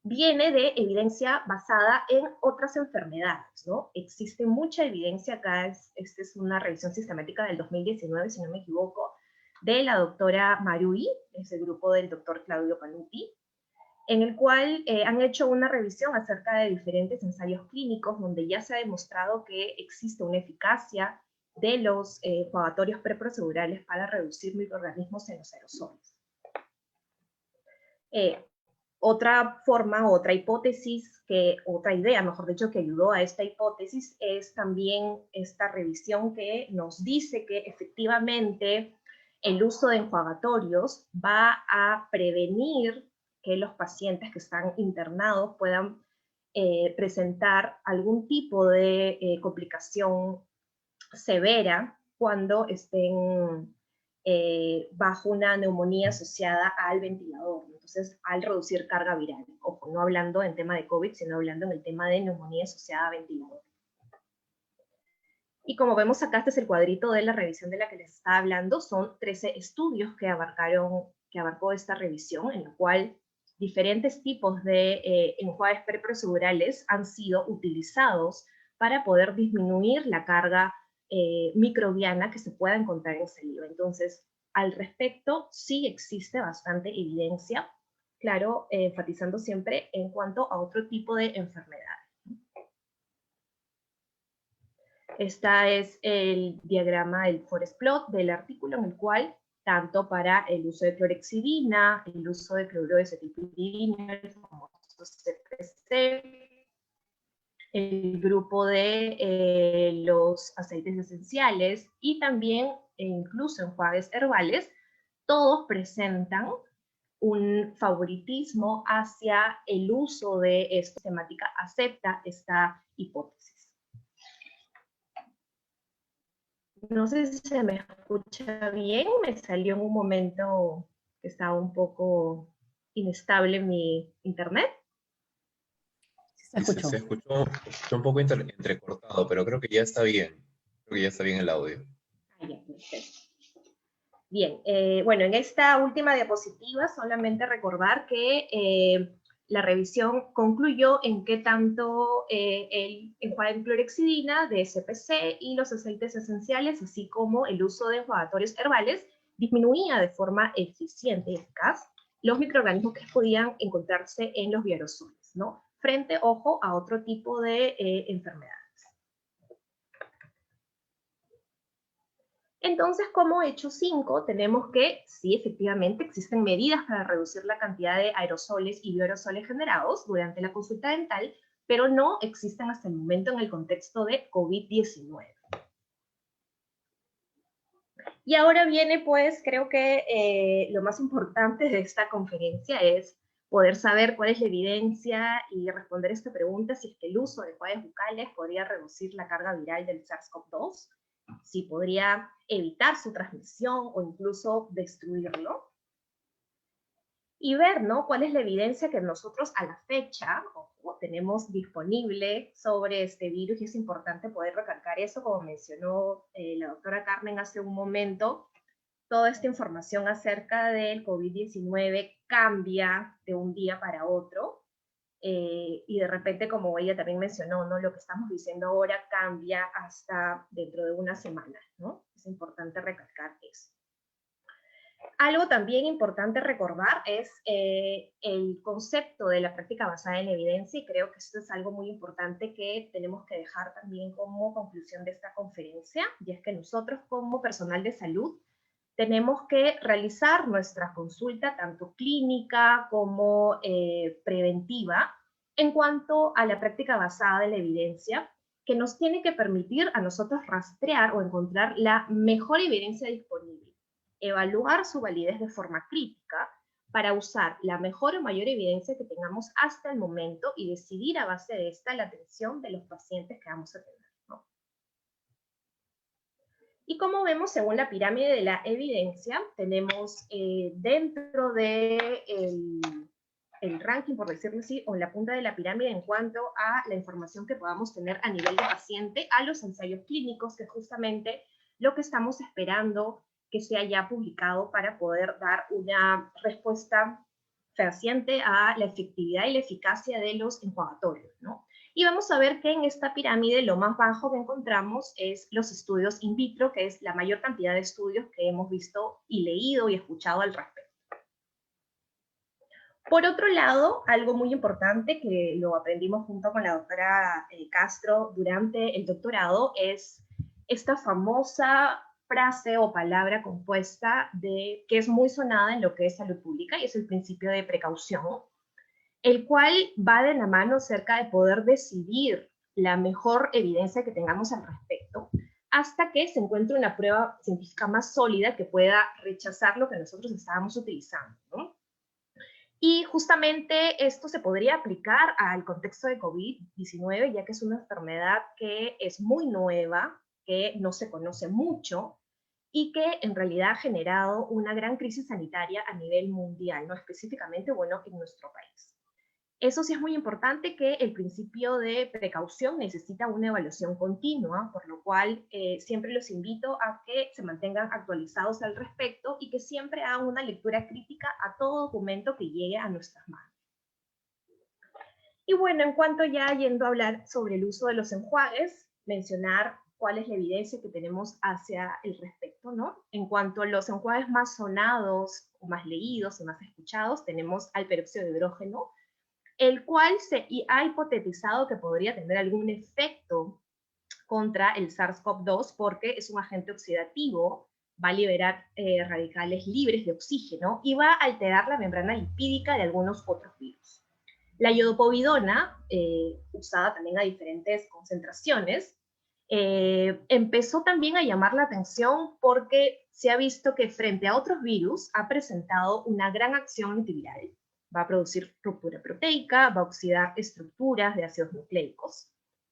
Speaker 6: viene de evidencia basada en otras enfermedades, ¿no? Existe mucha evidencia acá, esta es una revisión sistemática del 2019, si no me equivoco, de la doctora Marui, es el grupo del doctor Claudio Panuti, en el cual han hecho una revisión acerca de diferentes ensayos clínicos donde ya se ha demostrado que existe una eficacia de los enjuagatorios preprocedurales para reducir microorganismos en los aerosoles. Otra forma, otra hipótesis, otra idea, mejor dicho, que ayudó a esta hipótesis es también esta revisión que nos dice que efectivamente el uso de enjuagatorios va a prevenir que los pacientes que están internados puedan presentar algún tipo de complicación severa cuando estén bajo una neumonía asociada al ventilador, entonces al reducir carga viral. Ojo, no hablando en tema de COVID, sino hablando en el tema de neumonía asociada a ventilador. Y como vemos acá, este es el cuadrito de la revisión de la que les estaba hablando, son 13 estudios que abarcó esta revisión, en la cual diferentes tipos de enjuagues preprocedurales han sido utilizados para poder disminuir la carga microbiana que se pueda encontrar en saliva. Entonces, al respecto, sí existe bastante evidencia, claro, enfatizando siempre en cuanto a otro tipo de enfermedades. Este es el diagrama, el forest plot del artículo, en el cual tanto para el uso de clorhexidina, el uso de cloruro de cetilpiridina, el famoso CPC, el grupo de los aceites esenciales y también e incluso enjuagues herbales, todos presentan un favoritismo hacia el uso de esta temática, acepta esta hipótesis. No sé si se me escucha bien, me salió en un momento que estaba un poco inestable mi internet.
Speaker 1: Se escuchó.
Speaker 2: Se escuchó un poco entrecortado, pero creo que ya está bien. Creo que ya está bien el audio.
Speaker 6: Ah, ya, perfecto. Bien, bueno, en esta última diapositiva solamente recordar que la revisión concluyó en que tanto el enjuague en clorhexidina de CPC y los aceites esenciales, así como el uso de enjuagatorios herbales, disminuía de forma eficiente y eficaz los microorganismos que podían encontrarse en los bioaerosoles, ¿no? Frente, ojo, a otro tipo de enfermedades. Entonces, como hecho 5, tenemos que, sí, efectivamente, existen medidas para reducir la cantidad de aerosoles y bioaerosoles generados durante la consulta dental, pero no existen hasta el momento en el contexto de COVID-19. Y ahora viene, pues, creo que lo más importante de esta conferencia es poder saber cuál es la evidencia y responder esta pregunta, si es que el uso de enjuagues bucales podría reducir la carga viral del SARS-CoV-2, si podría evitar su transmisión o incluso destruirlo. Y ver, ¿no?, cuál es la evidencia que nosotros a la fecha tenemos disponible sobre este virus, y es importante poder recalcar eso, como mencionó la doctora Carmen hace un momento. Toda esta información acerca del COVID-19 cambia de un día para otro, y de repente, como ella también mencionó, ¿no?, lo que estamos diciendo ahora cambia hasta dentro de una semana, ¿no? Es importante recalcar eso. Algo también importante recordar es el concepto de la práctica basada en evidencia, y creo que esto es algo muy importante que tenemos que dejar también como conclusión de esta conferencia, y es que nosotros como personal de salud tenemos que realizar nuestra consulta tanto clínica como preventiva en cuanto a la práctica basada en la evidencia, que nos tiene que permitir a nosotros rastrear o encontrar la mejor evidencia disponible. evaluar su validez de forma crítica para usar la mejor o mayor evidencia que tengamos hasta el momento y decidir a base de esta la atención de los pacientes que vamos a tener, ¿no? Y como vemos, según la pirámide de la evidencia, tenemos dentro de el ranking, por decirlo así, o en la punta de la pirámide en cuanto a la información que podamos tener a nivel de paciente, a los ensayos clínicos, que es justamente lo que estamos esperando que sea ya publicado para poder dar una respuesta fehaciente a la efectividad y la eficacia de los enjuagatorios, ¿no? Y vamos a ver que en esta pirámide lo más bajo que encontramos es los estudios in vitro, que es la mayor cantidad de estudios que hemos visto y leído y escuchado al respecto. Por otro lado, algo muy importante que lo aprendimos junto con la doctora Castro durante el doctorado es esta famosa frase o palabra compuesta que es muy sonada en lo que es salud pública, y es el principio de precaución, el cual va de la mano acerca de poder decidir la mejor evidencia que tengamos al respecto, hasta que se encuentre una prueba científica más sólida que pueda rechazar lo que nosotros estábamos utilizando, ¿no? Y justamente esto se podría aplicar al contexto de COVID-19, ya que es una enfermedad que es muy nueva, que no se conoce mucho, y que en realidad ha generado una gran crisis sanitaria a nivel mundial, no específicamente, bueno, en nuestro país. Eso sí es muy importante, que el principio de precaución necesita una evaluación continua, por lo cual siempre los invito a que se mantengan actualizados al respecto y que siempre hagan una lectura crítica a todo documento que llegue a nuestras manos. Y bueno, en cuanto ya yendo a hablar sobre el uso de los enjuagues, mencionar cuál es la evidencia que tenemos hacia el respecto, ¿no? En cuanto a los enjuagues más sonados, o más leídos y más escuchados, tenemos al peróxido de hidrógeno, el cual se ha hipotetizado que podría tener algún efecto contra el SARS-CoV-2 porque es un agente oxidativo, va a liberar radicales libres de oxígeno y va a alterar la membrana lipídica de algunos otros virus. La iodopovidona, usada también a diferentes concentraciones, empezó también a llamar la atención porque se ha visto que frente a otros virus ha presentado una gran acción antiviral. Va a producir ruptura proteica, va a oxidar estructuras de ácidos nucleicos.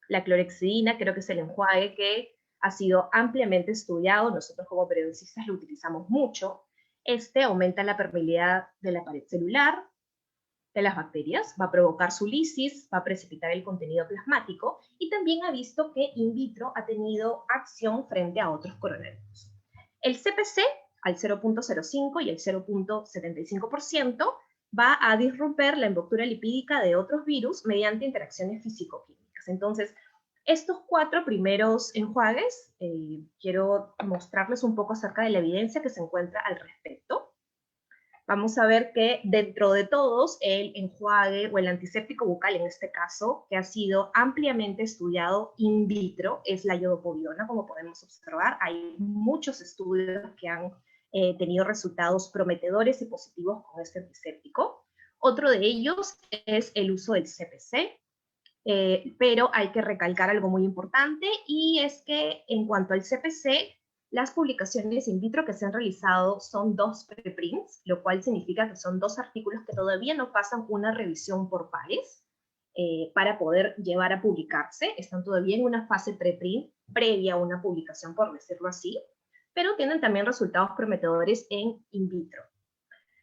Speaker 6: La clorhexidina creo que es el enjuague que ha sido ampliamente estudiado, nosotros como periodistas lo utilizamos mucho. Este aumenta la permeabilidad de la pared celular de las bacterias, va a provocar su lisis, va a precipitar el contenido plasmático, y también ha visto que in vitro ha tenido acción frente a otros coronavirus. El CPC al 0.05 y el 0.75% va a disromper la envoltura lipídica de otros virus mediante interacciones físico-químicas. Entonces, estos 4 primeros enjuagues, quiero mostrarles un poco acerca de la evidencia que se encuentra al respecto. Vamos a ver que dentro de todos, el enjuague o el antiséptico bucal, en este caso, que ha sido ampliamente estudiado in vitro, es la iodopovidona, como podemos observar. Hay muchos estudios que han tenido resultados prometedores y positivos con este antiséptico. Otro de ellos es el uso del CPC, pero hay que recalcar algo muy importante, y es que en cuanto al CPC, las publicaciones in vitro que se han realizado son 2 preprints, lo cual significa que son 2 artículos que todavía no pasan una revisión por pares para poder llevar a publicarse. Están todavía en una fase preprint previa a una publicación, por decirlo así, pero tienen también resultados prometedores en in vitro.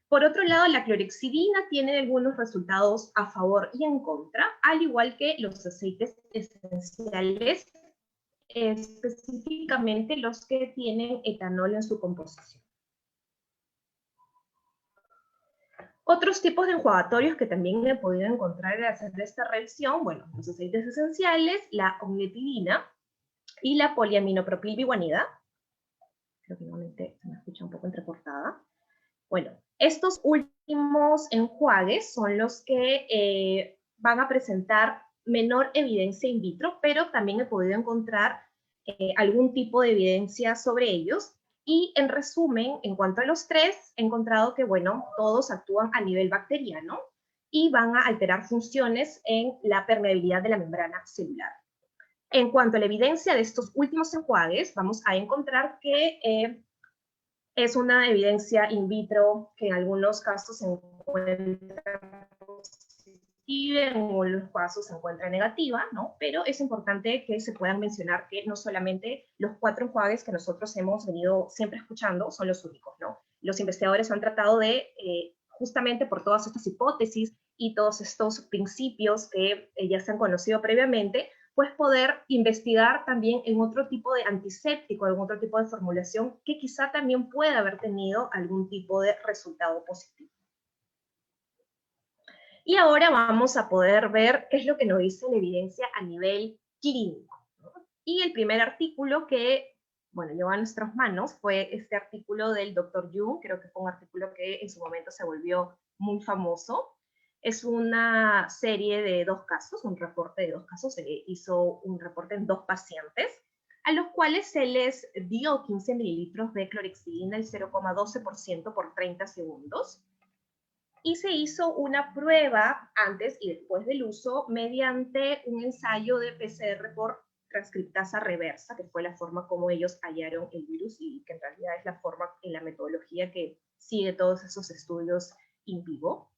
Speaker 6: Por otro lado, la clorhexidina tiene algunos resultados a favor y en contra, al igual que los aceites esenciales, específicamente los que tienen etanol en su composición. Otros tipos de enjuagatorios que también he podido encontrar al hacer esta revisión, bueno, los aceites esenciales, la omnipidina y la poliaminopropilbiguanida. Creo que nuevamente se me escucha un poco entrecortada. Bueno, estos últimos enjuagues son los que van a presentar menor evidencia in vitro, pero también he podido encontrar algún tipo de evidencia sobre ellos. Y en resumen, en cuanto a los 3, he encontrado que, bueno, todos actúan a nivel bacteriano y van a alterar funciones en la permeabilidad de la membrana celular. En cuanto a la evidencia de estos últimos enjuagues, vamos a encontrar que Es una evidencia in vitro que en algunos casos se encuentra positiva, en algunos casos se encuentra negativa, ¿no? Pero es importante que se puedan mencionar que no solamente los 4 enjuagues que nosotros hemos venido siempre escuchando son los únicos, ¿no? Los investigadores han tratado de, justamente por todas estas hipótesis y todos estos principios que ya se han conocido previamente, pues poder investigar también en otro tipo de antiséptico, en otro tipo de formulación que quizá también pueda haber tenido algún tipo de resultado positivo. Y ahora vamos a poder ver qué es lo que nos dice la evidencia a nivel clínico, ¿no? Y el primer artículo que, bueno, llegó a nuestras manos fue este artículo del Dr. Jung, creo que fue un artículo que en su momento se volvió muy famoso. Es una serie de 2 casos, un reporte de 2 casos, se hizo un reporte en 2 pacientes, a los cuales se les dio 15 mililitros de clorhexidina, el 0,12% por 30 segundos, y se hizo una prueba antes y después del uso mediante un ensayo de PCR por transcriptasa reversa, que fue la forma como ellos hallaron el virus y que en realidad es la forma en la metodología que sigue todos esos estudios in vivo.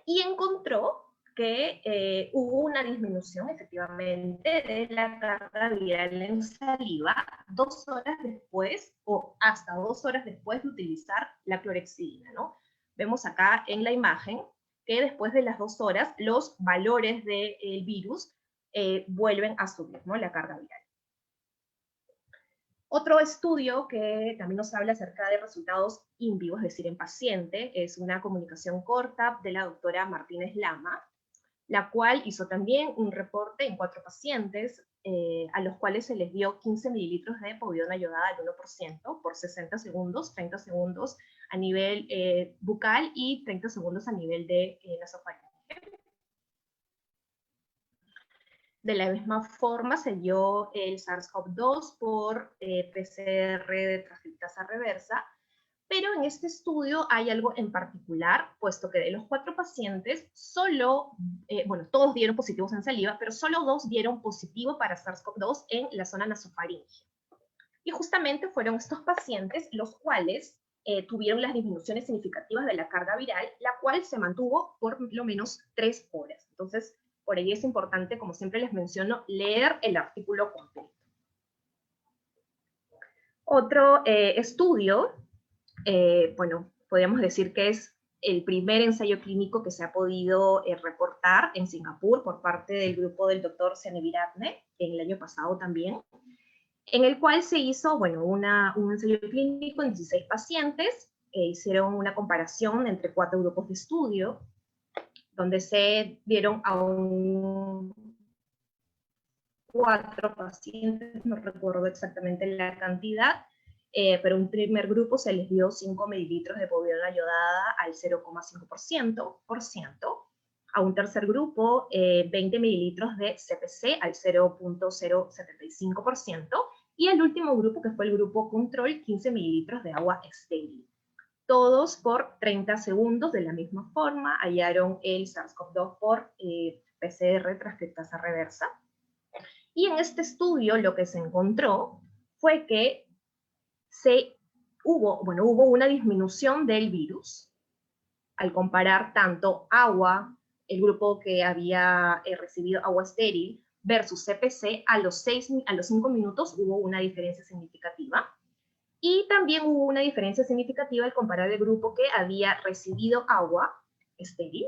Speaker 6: Y encontró que hubo una disminución efectivamente de la carga viral en saliva 2 horas después o hasta 2 horas después de utilizar la clorhexidina, ¿no? Vemos acá en la imagen que después de las 2 horas los valores del virus vuelven a subir, ¿no? La carga viral. Otro estudio que también nos habla acerca de resultados in vivo, es decir, en paciente, es una comunicación corta de la doctora Martínez Lama, la cual hizo también un reporte en 4 pacientes a los cuales se les dio 15 mililitros de povidona iodada al 1% por 60 segundos, 30 segundos a nivel bucal y 30 segundos a nivel de nasofaringe. De la misma forma se dio el SARS-CoV-2 por PCR de transcriptasa reversa, pero en este estudio hay algo en particular, puesto que de los 4 pacientes, solo, bueno, todos dieron positivos en saliva, pero solo 2 dieron positivo para SARS-CoV-2 en la zona nasofaringe. Y justamente fueron estos pacientes los cuales tuvieron las disminuciones significativas de la carga viral, la cual se mantuvo por lo menos 3 horas. Entonces, por ahí es importante, como siempre les menciono, leer el artículo completo. Otro estudio, bueno, podríamos decir que es el primer ensayo clínico que se ha podido reportar en Singapur por parte del grupo del doctor Seneviratne, en el año pasado también, en el cual se hizo, bueno, un ensayo clínico en 16 pacientes, hicieron una comparación entre 4 grupos de estudio, donde se dieron a 4 pacientes, no recuerdo exactamente la cantidad, pero un primer grupo se les dio 5 mililitros de povidona iodada al 0,5%, a un tercer grupo 20 mililitros de CPC al 0,075%, y el último grupo, que fue el grupo control, 15 mililitros de agua estéril. Todos por 30 segundos, de la misma forma, hallaron el SARS-CoV-2 por PCR transcriptasa reversa. Y en este estudio lo que se encontró fue que hubo una disminución del virus al comparar tanto agua, el grupo que había recibido agua estéril, versus CPC, a los 5 minutos hubo una diferencia significativa. Y también hubo una diferencia significativa al comparar el grupo que había recibido agua estéril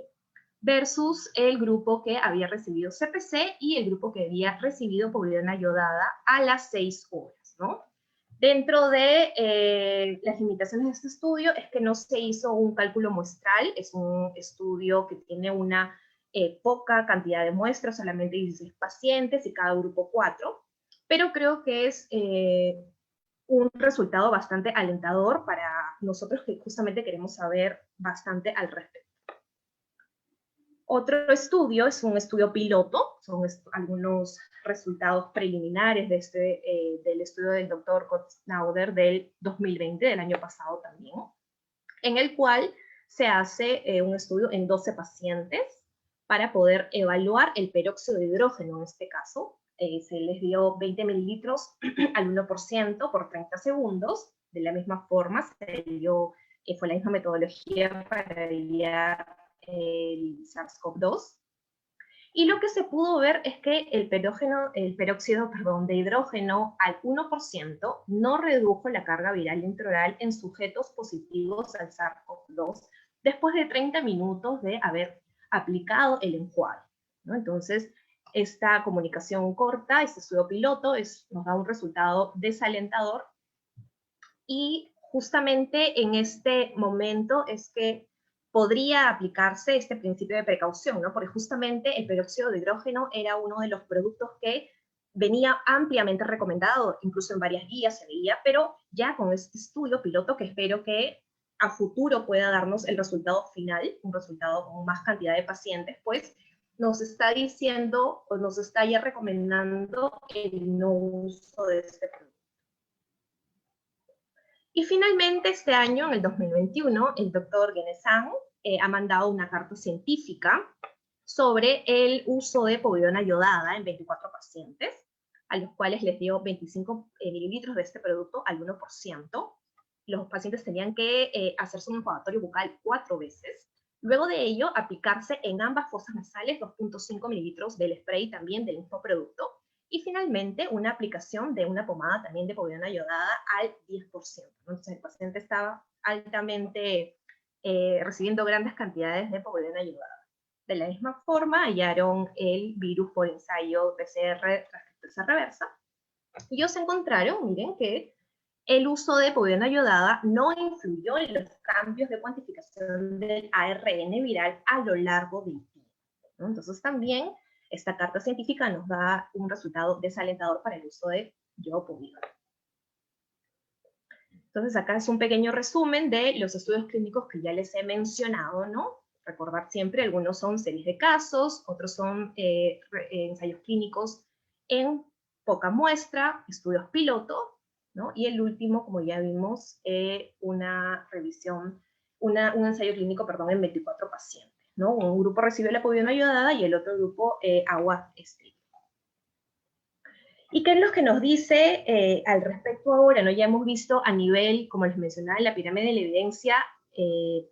Speaker 6: versus el grupo que había recibido CPC y el grupo que había recibido povidona iodada a las 6 horas, ¿no? Dentro de las limitaciones de este estudio es que no se hizo un cálculo muestral, es un estudio que tiene una poca cantidad de muestras, solamente 16 pacientes y cada grupo 4, pero creo que es un resultado bastante alentador para nosotros que justamente queremos saber bastante al respecto. Otro estudio es un estudio piloto, son algunos resultados preliminares de del estudio del doctor Kotznauer del 2020, del año pasado también, en el cual se hace un estudio en 12 pacientes para poder evaluar el peróxido de hidrógeno en este caso. Se les dio 20 mililitros al 1% por 30 segundos, De la misma forma, fue la misma metodología para guiar el SARS-CoV-2. Y lo que se pudo ver es que el peróxido de hidrógeno al 1% no redujo la carga viral intraoral en sujetos positivos al SARS-CoV-2 después de 30 minutos de haber aplicado el enjuague, ¿no? Entonces, esta comunicación corta, este estudio piloto, nos da un resultado desalentador, y justamente en este momento es que podría aplicarse este principio de precaución, ¿no? Porque justamente el peróxido de hidrógeno era uno de los productos que venía ampliamente recomendado, incluso en varias guías se veía, pero ya con este estudio piloto, que espero que a futuro pueda darnos el resultado final, un resultado con más cantidad de pacientes, pues nos está diciendo, o nos está ya recomendando el no uso de este producto. Y finalmente este año, en el 2021, el doctor Genesan ha mandado una carta científica sobre el uso de povidona yodada en 24 pacientes, a los cuales les dio 25 mililitros de este producto al 1%. Los pacientes tenían que hacerse un enjuagatorio bucal 4 veces. Luego de ello, aplicarse en ambas fosas nasales 2.5 mililitros del spray también del mismo producto. Y finalmente, una aplicación de una pomada también de povidona yodada al 10%. Entonces, el paciente estaba altamente recibiendo grandes cantidades de povidona yodada. De la misma forma, hallaron el virus por ensayo PCR transcriptasa reversa. Y ellos encontraron, miren, que el uso de povidona yodada no influyó en los cambios de cuantificación del ARN viral a lo largo del tiempo, ¿no? Entonces, también esta carta científica nos da un resultado desalentador para el uso de yodopovidona. Entonces, acá es un pequeño resumen de los estudios clínicos que ya les he mencionado, ¿no? Recordar siempre, algunos son series de casos, otros son ensayos clínicos en poca muestra, estudios piloto, ¿no? Y el último, como ya vimos, una revisión, un ensayo clínico, perdón, en 24 pacientes, ¿no? Un grupo recibió la povidona yodada y el otro grupo agua estricta. ¿Y qué es lo que nos dice al respecto ahora, ¿no? Ya hemos visto a nivel, como les mencionaba, en la pirámide de la evidencia,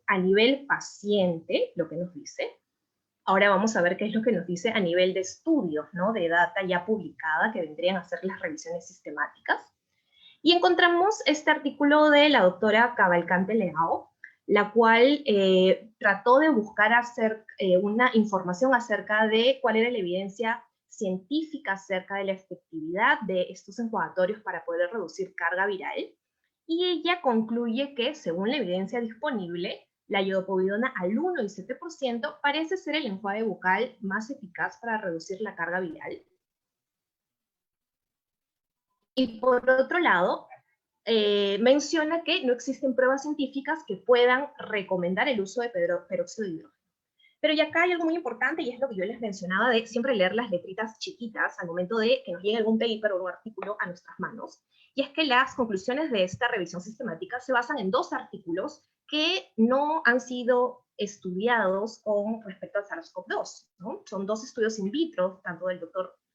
Speaker 6: a nivel paciente, lo que nos dice. Ahora vamos a ver qué es lo que nos dice a nivel de estudios, ¿no? De data ya publicada, que vendrían a ser las revisiones sistemáticas. Y encontramos este artículo de la doctora Cavalcante Leao, la cual trató de buscar una información acerca de cuál era la evidencia científica acerca de la efectividad de estos enjuagatorios para poder reducir carga viral. Y ella concluye que, según la evidencia disponible, la yodopovidona al 1 y 7% parece ser el enjuague bucal más eficaz para reducir la carga viral. Y por otro lado, menciona que no existen pruebas científicas que puedan recomendar el uso de peróxido de hidrógeno. Pero ya acá hay algo muy importante, y es lo que yo les mencionaba, de siempre leer las letritas chiquitas al momento de que nos llegue algún paper o un artículo a nuestras manos. Y es que las conclusiones de esta revisión sistemática se basan en 2 artículos que no han sido estudiados con respecto al SARS-CoV-2, ¿no? Son 2 estudios in vitro,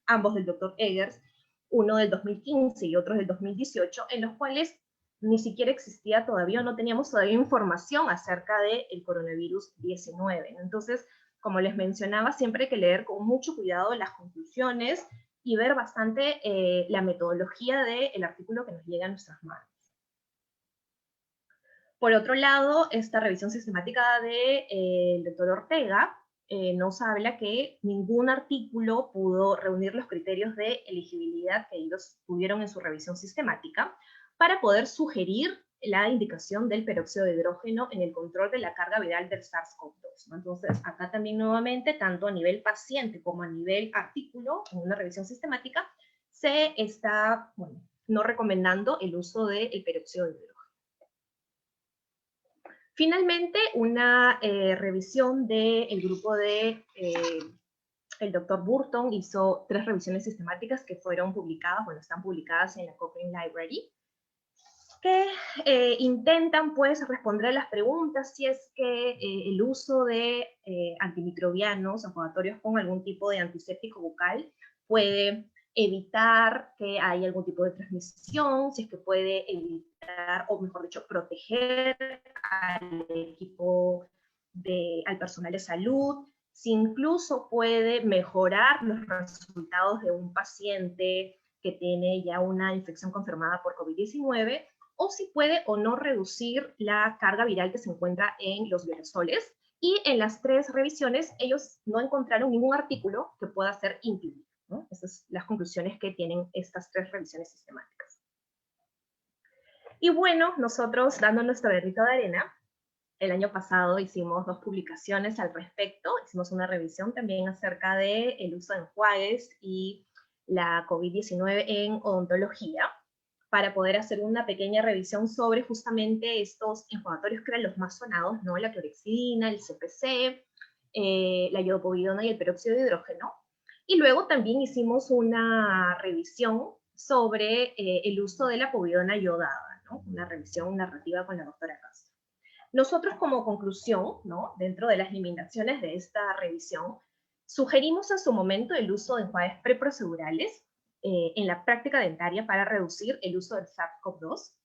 Speaker 6: ambos del doctor Eggers, uno del 2015 y otro del 2018, en los cuales ni siquiera existía todavía, no teníamos todavía información acerca del coronavirus 19. Entonces, como les mencionaba, siempre hay que leer con mucho cuidado las conclusiones y ver bastante la metodología del artículo que nos llega a nuestras manos. Por otro lado, esta revisión sistemática del doctor Ortega nos habla que ningún artículo pudo reunir los criterios de elegibilidad que ellos tuvieron en su revisión sistemática para poder sugerir la indicación del peróxido de hidrógeno en el control de la carga viral del SARS-CoV-2, ¿no? Entonces, acá también nuevamente, tanto a nivel paciente como a nivel artículo, en una revisión sistemática, se está, no recomendando el uso del peróxido de hidrógeno. Finalmente, una revisión del grupo de el doctor Burton hizo 3 revisiones sistemáticas que fueron publicadas, están publicadas en la Cochrane Library, que intentan pues responder a las preguntas si es que el uso de antimicrobianos, enjuagatorios con algún tipo de antiséptico bucal, puede evitar que haya algún tipo de transmisión, si es que puede evitar, o mejor dicho, proteger al equipo, al personal de salud, si incluso puede mejorar los resultados de un paciente que tiene ya una infección confirmada por COVID-19, o si puede o no reducir la carga viral que se encuentra en los aerosoles. Y en las 3 revisiones ellos no encontraron ningún artículo que pueda ser impedido, ¿no? Esas son las conclusiones que tienen estas 3 revisiones sistemáticas. Y bueno, nosotros, dando nuestro granito de arena, el año pasado hicimos 2 publicaciones al respecto, hicimos una revisión también acerca del uso de enjuagues y la COVID-19 en odontología, para poder hacer una pequeña revisión sobre justamente estos enjuagatorios que eran los más sonados, ¿no? La clorhexidina, el CPC, la iodopovidona y el peróxido de hidrógeno. Y luego también hicimos una revisión sobre el uso de la povidona iodada, ¿no? Una revisión narrativa con la doctora Castro. Nosotros como conclusión, ¿no? Dentro de las limitaciones de esta revisión, sugerimos en su momento el uso de enjuagues preprocedurales en la práctica dentaria para reducir el uso del SARS-CoV-2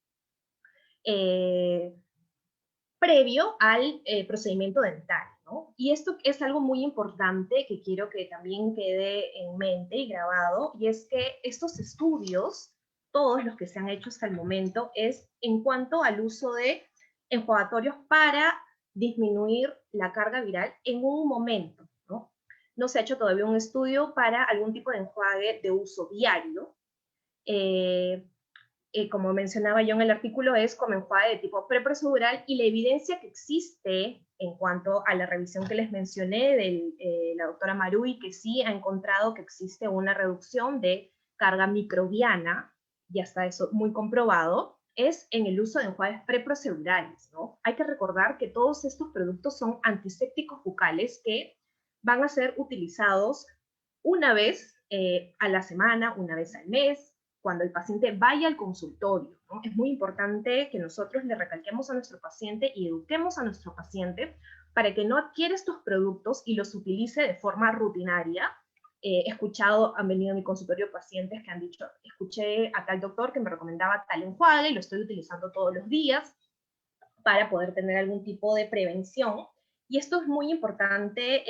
Speaker 6: previo al procedimiento dental, ¿no? Y esto es algo muy importante que quiero que también quede en mente y grabado, y es que estos estudios, todos los que se han hecho hasta el momento, es en cuanto al uso de enjuagatorios para disminuir la carga viral en un momento, ¿no? No se ha hecho todavía un estudio para algún tipo de enjuague de uso diario. Como mencionaba yo en el artículo, es como enjuague de tipo preprocedural, y la evidencia que existe en cuanto a la revisión que les mencioné de la doctora Marui, que sí ha encontrado que existe una reducción de carga microbiana, ya está eso muy comprobado, es en el uso de enjuagues preprocedurales, ¿no? Hay que recordar que todos estos productos son antisépticos bucales que van a ser utilizados una vez a la semana, una vez al mes, cuando el paciente vaya al consultorio, ¿no? Es muy importante que nosotros le recalquemos a nuestro paciente y eduquemos a nuestro paciente para que no adquiera estos productos y los utilice de forma rutinaria. He escuchado, han venido a mi consultorio pacientes que han dicho, escuché a tal doctor que me recomendaba tal enjuague y lo estoy utilizando todos los días para poder tener algún tipo de prevención. Y esto es muy importante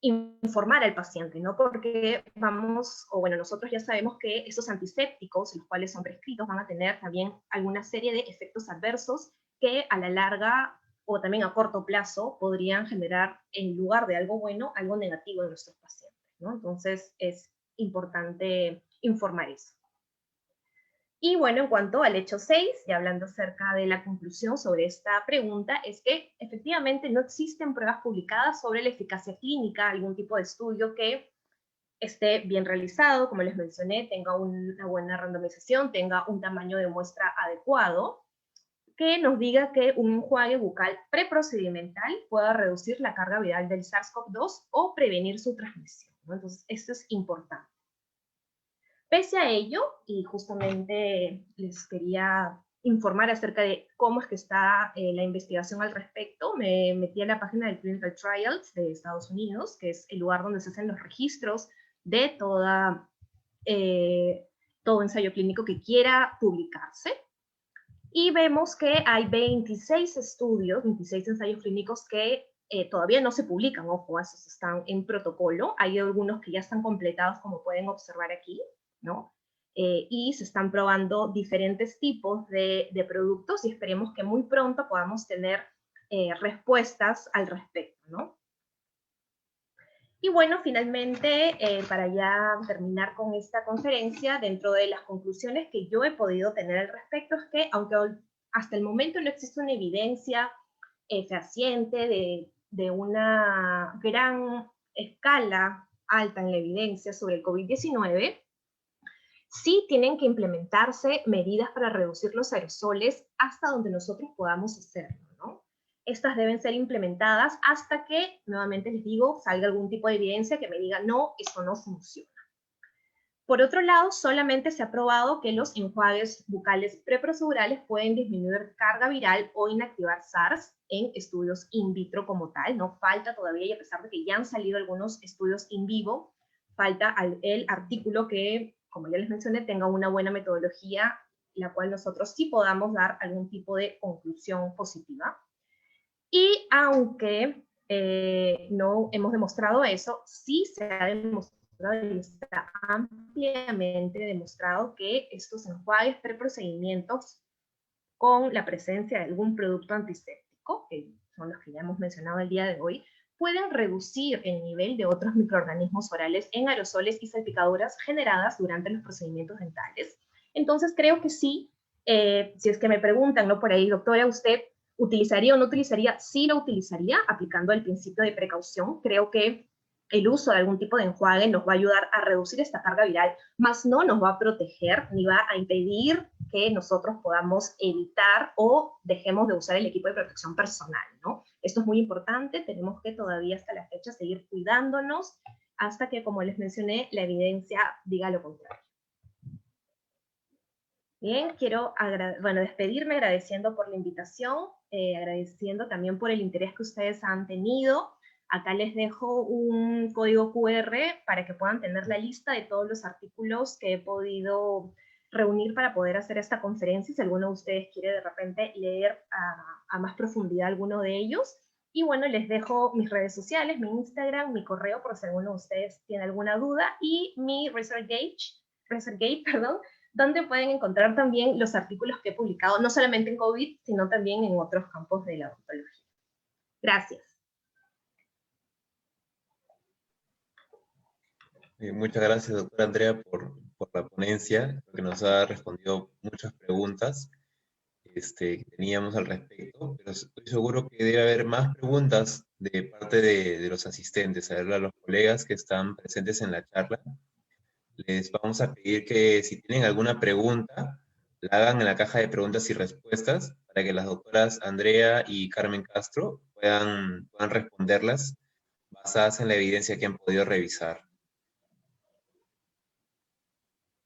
Speaker 6: informar al paciente, ¿no? Porque nosotros ya sabemos que estos antisépticos, los cuales son prescritos, van a tener también alguna serie de efectos adversos que a la larga o también a corto plazo podrían generar, en lugar de algo bueno, algo negativo en nuestros pacientes, ¿no? Entonces es importante informar eso. Y bueno, en cuanto al hecho 6, y hablando acerca de la conclusión sobre esta pregunta, es que efectivamente no existen pruebas publicadas sobre la eficacia clínica, algún tipo de estudio que esté bien realizado, como les mencioné, tenga una buena randomización, tenga un tamaño de muestra adecuado, que nos diga que un enjuague bucal preprocedimental pueda reducir la carga viral del SARS-CoV-2 o prevenir su transmisión, ¿no? Entonces, esto es importante. Pese a ello, y justamente les quería informar acerca de cómo es que está la investigación al respecto, me metí a la página del Clinical Trials de Estados Unidos, que es el lugar donde se hacen los registros de todo ensayo clínico que quiera publicarse, y vemos que hay 26 estudios, 26 ensayos clínicos que todavía no se publican, ojo, esos están en protocolo, hay algunos que ya están completados, como pueden observar aquí, ¿no? Y se están probando diferentes tipos de productos, y esperemos que muy pronto podamos tener respuestas al respecto, ¿no? Y bueno, finalmente, para ya terminar con esta conferencia, dentro de las conclusiones que yo he podido tener al respecto, es que aunque hasta el momento no existe una evidencia fehaciente de una gran escala alta en la evidencia sobre el COVID-19, sí tienen que implementarse medidas para reducir los aerosoles hasta donde nosotros podamos hacerlo, ¿no? Estas deben ser implementadas hasta que, nuevamente les digo, salga algún tipo de evidencia que me diga, no, esto no funciona. Por otro lado, solamente se ha probado que los enjuagues bucales preprocedurales pueden disminuir carga viral o inactivar SARS en estudios in vitro como tal. No falta todavía, y a pesar de que ya han salido algunos estudios in vivo, falta el artículo que, como ya les mencioné, tenga una buena metodología, la cual nosotros sí podamos dar algún tipo de conclusión positiva. Y aunque no hemos demostrado eso, sí se ha demostrado y está ampliamente demostrado que estos enjuagues preprocedimientos con la presencia de algún producto antiséptico, que son los que ya hemos mencionado el día de hoy, pueden reducir el nivel de otros microorganismos orales en aerosoles y salpicaduras generadas durante los procedimientos dentales. Entonces creo que sí, si es que me preguntan, ¿no? Por ahí, doctora, ¿usted utilizaría o no utilizaría? Sí lo utilizaría, aplicando el principio de precaución. Creo que el uso de algún tipo de enjuague nos va a ayudar a reducir esta carga viral, más no nos va a proteger ni va a impedir que nosotros podamos evitar o dejemos de usar el equipo de protección personal, ¿no? Esto es muy importante, tenemos que todavía hasta la fecha seguir cuidándonos hasta que, como les mencioné, la evidencia diga lo contrario. Bien, quiero despedirme agradeciendo por la invitación, agradeciendo también por el interés que ustedes han tenido. Acá les dejo un código QR para que puedan tener la lista de todos los artículos que he podido reunir para poder hacer esta conferencia, si alguno de ustedes quiere de repente leer a más profundidad alguno de ellos. Y bueno, les dejo mis redes sociales, mi Instagram, mi correo, por si alguno de ustedes tiene alguna duda, y mi ResearchGate, donde pueden encontrar también los artículos que he publicado, no solamente en COVID, sino también en otros campos de la odontología. Gracias.
Speaker 2: Muchas gracias, doctora Andrea, por la ponencia, porque nos ha respondido muchas preguntas que teníamos al respecto, pero estoy seguro que debe haber más preguntas de parte de los asistentes. A ver, a los colegas que están presentes en la charla, les vamos a pedir que si tienen alguna pregunta, la hagan en la caja de preguntas y respuestas, para que las doctoras Andrea y Carmen Castro puedan responderlas basadas en la evidencia que han podido revisar.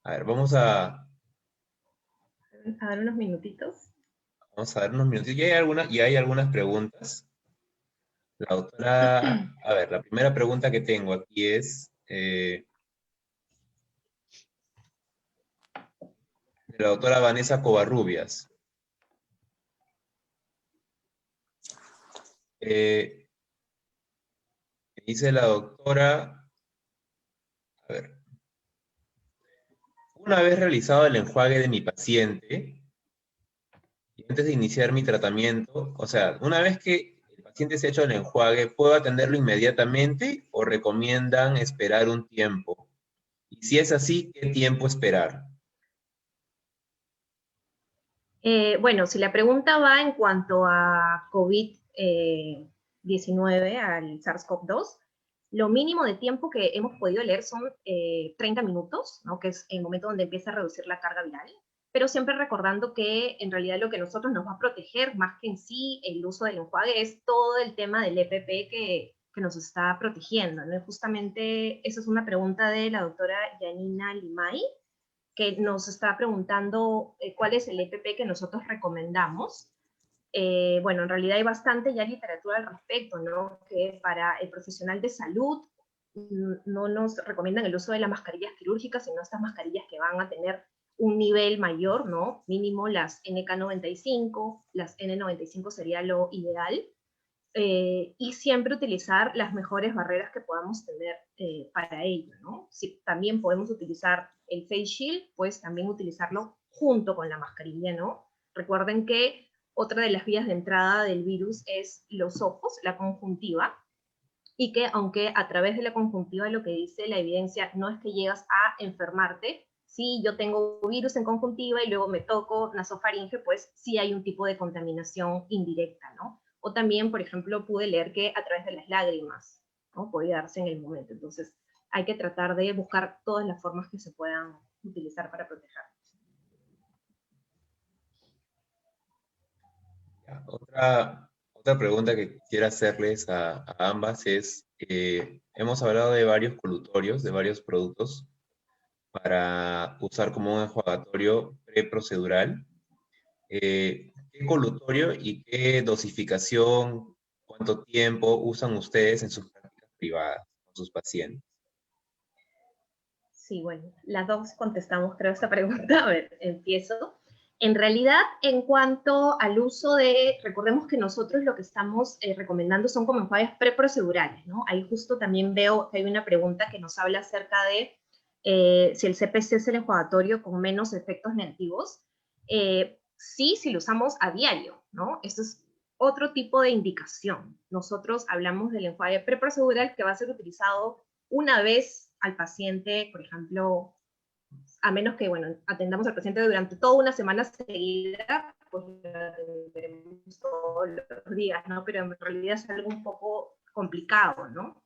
Speaker 2: A ver, vamos a
Speaker 6: dar unos minutitos.
Speaker 2: Vamos a dar unos minutos. Y hay algunas preguntas. La doctora, a ver, la primera pregunta que tengo aquí es de la doctora Vanessa Covarrubias. Dice la doctora, a ver, una vez realizado el enjuague de mi paciente, y antes de iniciar mi tratamiento, o sea, una vez que el paciente se ha hecho el enjuague, ¿puedo atenderlo inmediatamente o recomiendan esperar un tiempo? Y si es así, ¿qué tiempo esperar?
Speaker 6: Bueno, si la pregunta va en cuanto a COVID-19, al SARS-CoV-2, lo mínimo de tiempo que hemos podido leer son 30 minutos, ¿no? Que es el momento donde empieza a reducir la carga viral, pero siempre recordando que en realidad lo que a nosotros nos va a proteger, más que en sí el uso del enjuague, es todo el tema del EPP que nos está protegiendo, ¿no? Y justamente esa es una pregunta de la doctora Yanina Limay, que nos está preguntando cuál es el EPP que nosotros recomendamos. Bueno, en realidad hay bastante ya literatura al respecto, ¿no? Que para el profesional de salud no nos recomiendan el uso de las mascarillas quirúrgicas, sino estas mascarillas que van a tener un nivel mayor, ¿no? Mínimo las NK95, las N95 sería lo ideal. Y siempre utilizar las mejores barreras que podamos tener para ello, ¿no? Si también podemos utilizar el face shield, pues también utilizarlo junto con la mascarilla, ¿no? Recuerden que otra de las vías de entrada del virus es los ojos, la conjuntiva, y que aunque a través de la conjuntiva lo que dice la evidencia no es que llegas a enfermarte, si yo tengo virus en conjuntiva y luego me toco nasofaringe, pues sí hay un tipo de contaminación indirecta, ¿no? O también, por ejemplo, pude leer que a través de las lágrimas, ¿no? Podía darse en el momento. Entonces, hay que tratar de buscar todas las formas que se puedan utilizar para protegernos.
Speaker 2: Otra pregunta que quisiera hacerles a ambas es, hemos hablado de varios colutorios, de varios productos para usar como un enjuagatorio preprocedural. ¿Qué colutorio y qué dosificación, cuánto tiempo usan ustedes en sus prácticas privadas con sus pacientes?
Speaker 6: Sí, bueno, las dos contestamos, creo, esta pregunta. A ver, empiezo. En realidad, en cuanto al uso de, recordemos que nosotros lo que estamos recomendando son como enjuagues preprocedurales, ¿no? Ahí justo también veo que hay una pregunta que nos habla acerca de si el CPC es el enjuagatorio con menos efectos negativos. Sí, si lo usamos a diario, ¿no? Esto es otro tipo de indicación. Nosotros hablamos del enjuague preprocedural que va a ser utilizado una vez al paciente, por ejemplo, a menos que, bueno, atendamos al paciente durante toda una semana seguida, pues lo atendemos todos los días, ¿no? Pero en realidad es algo un poco complicado, ¿no?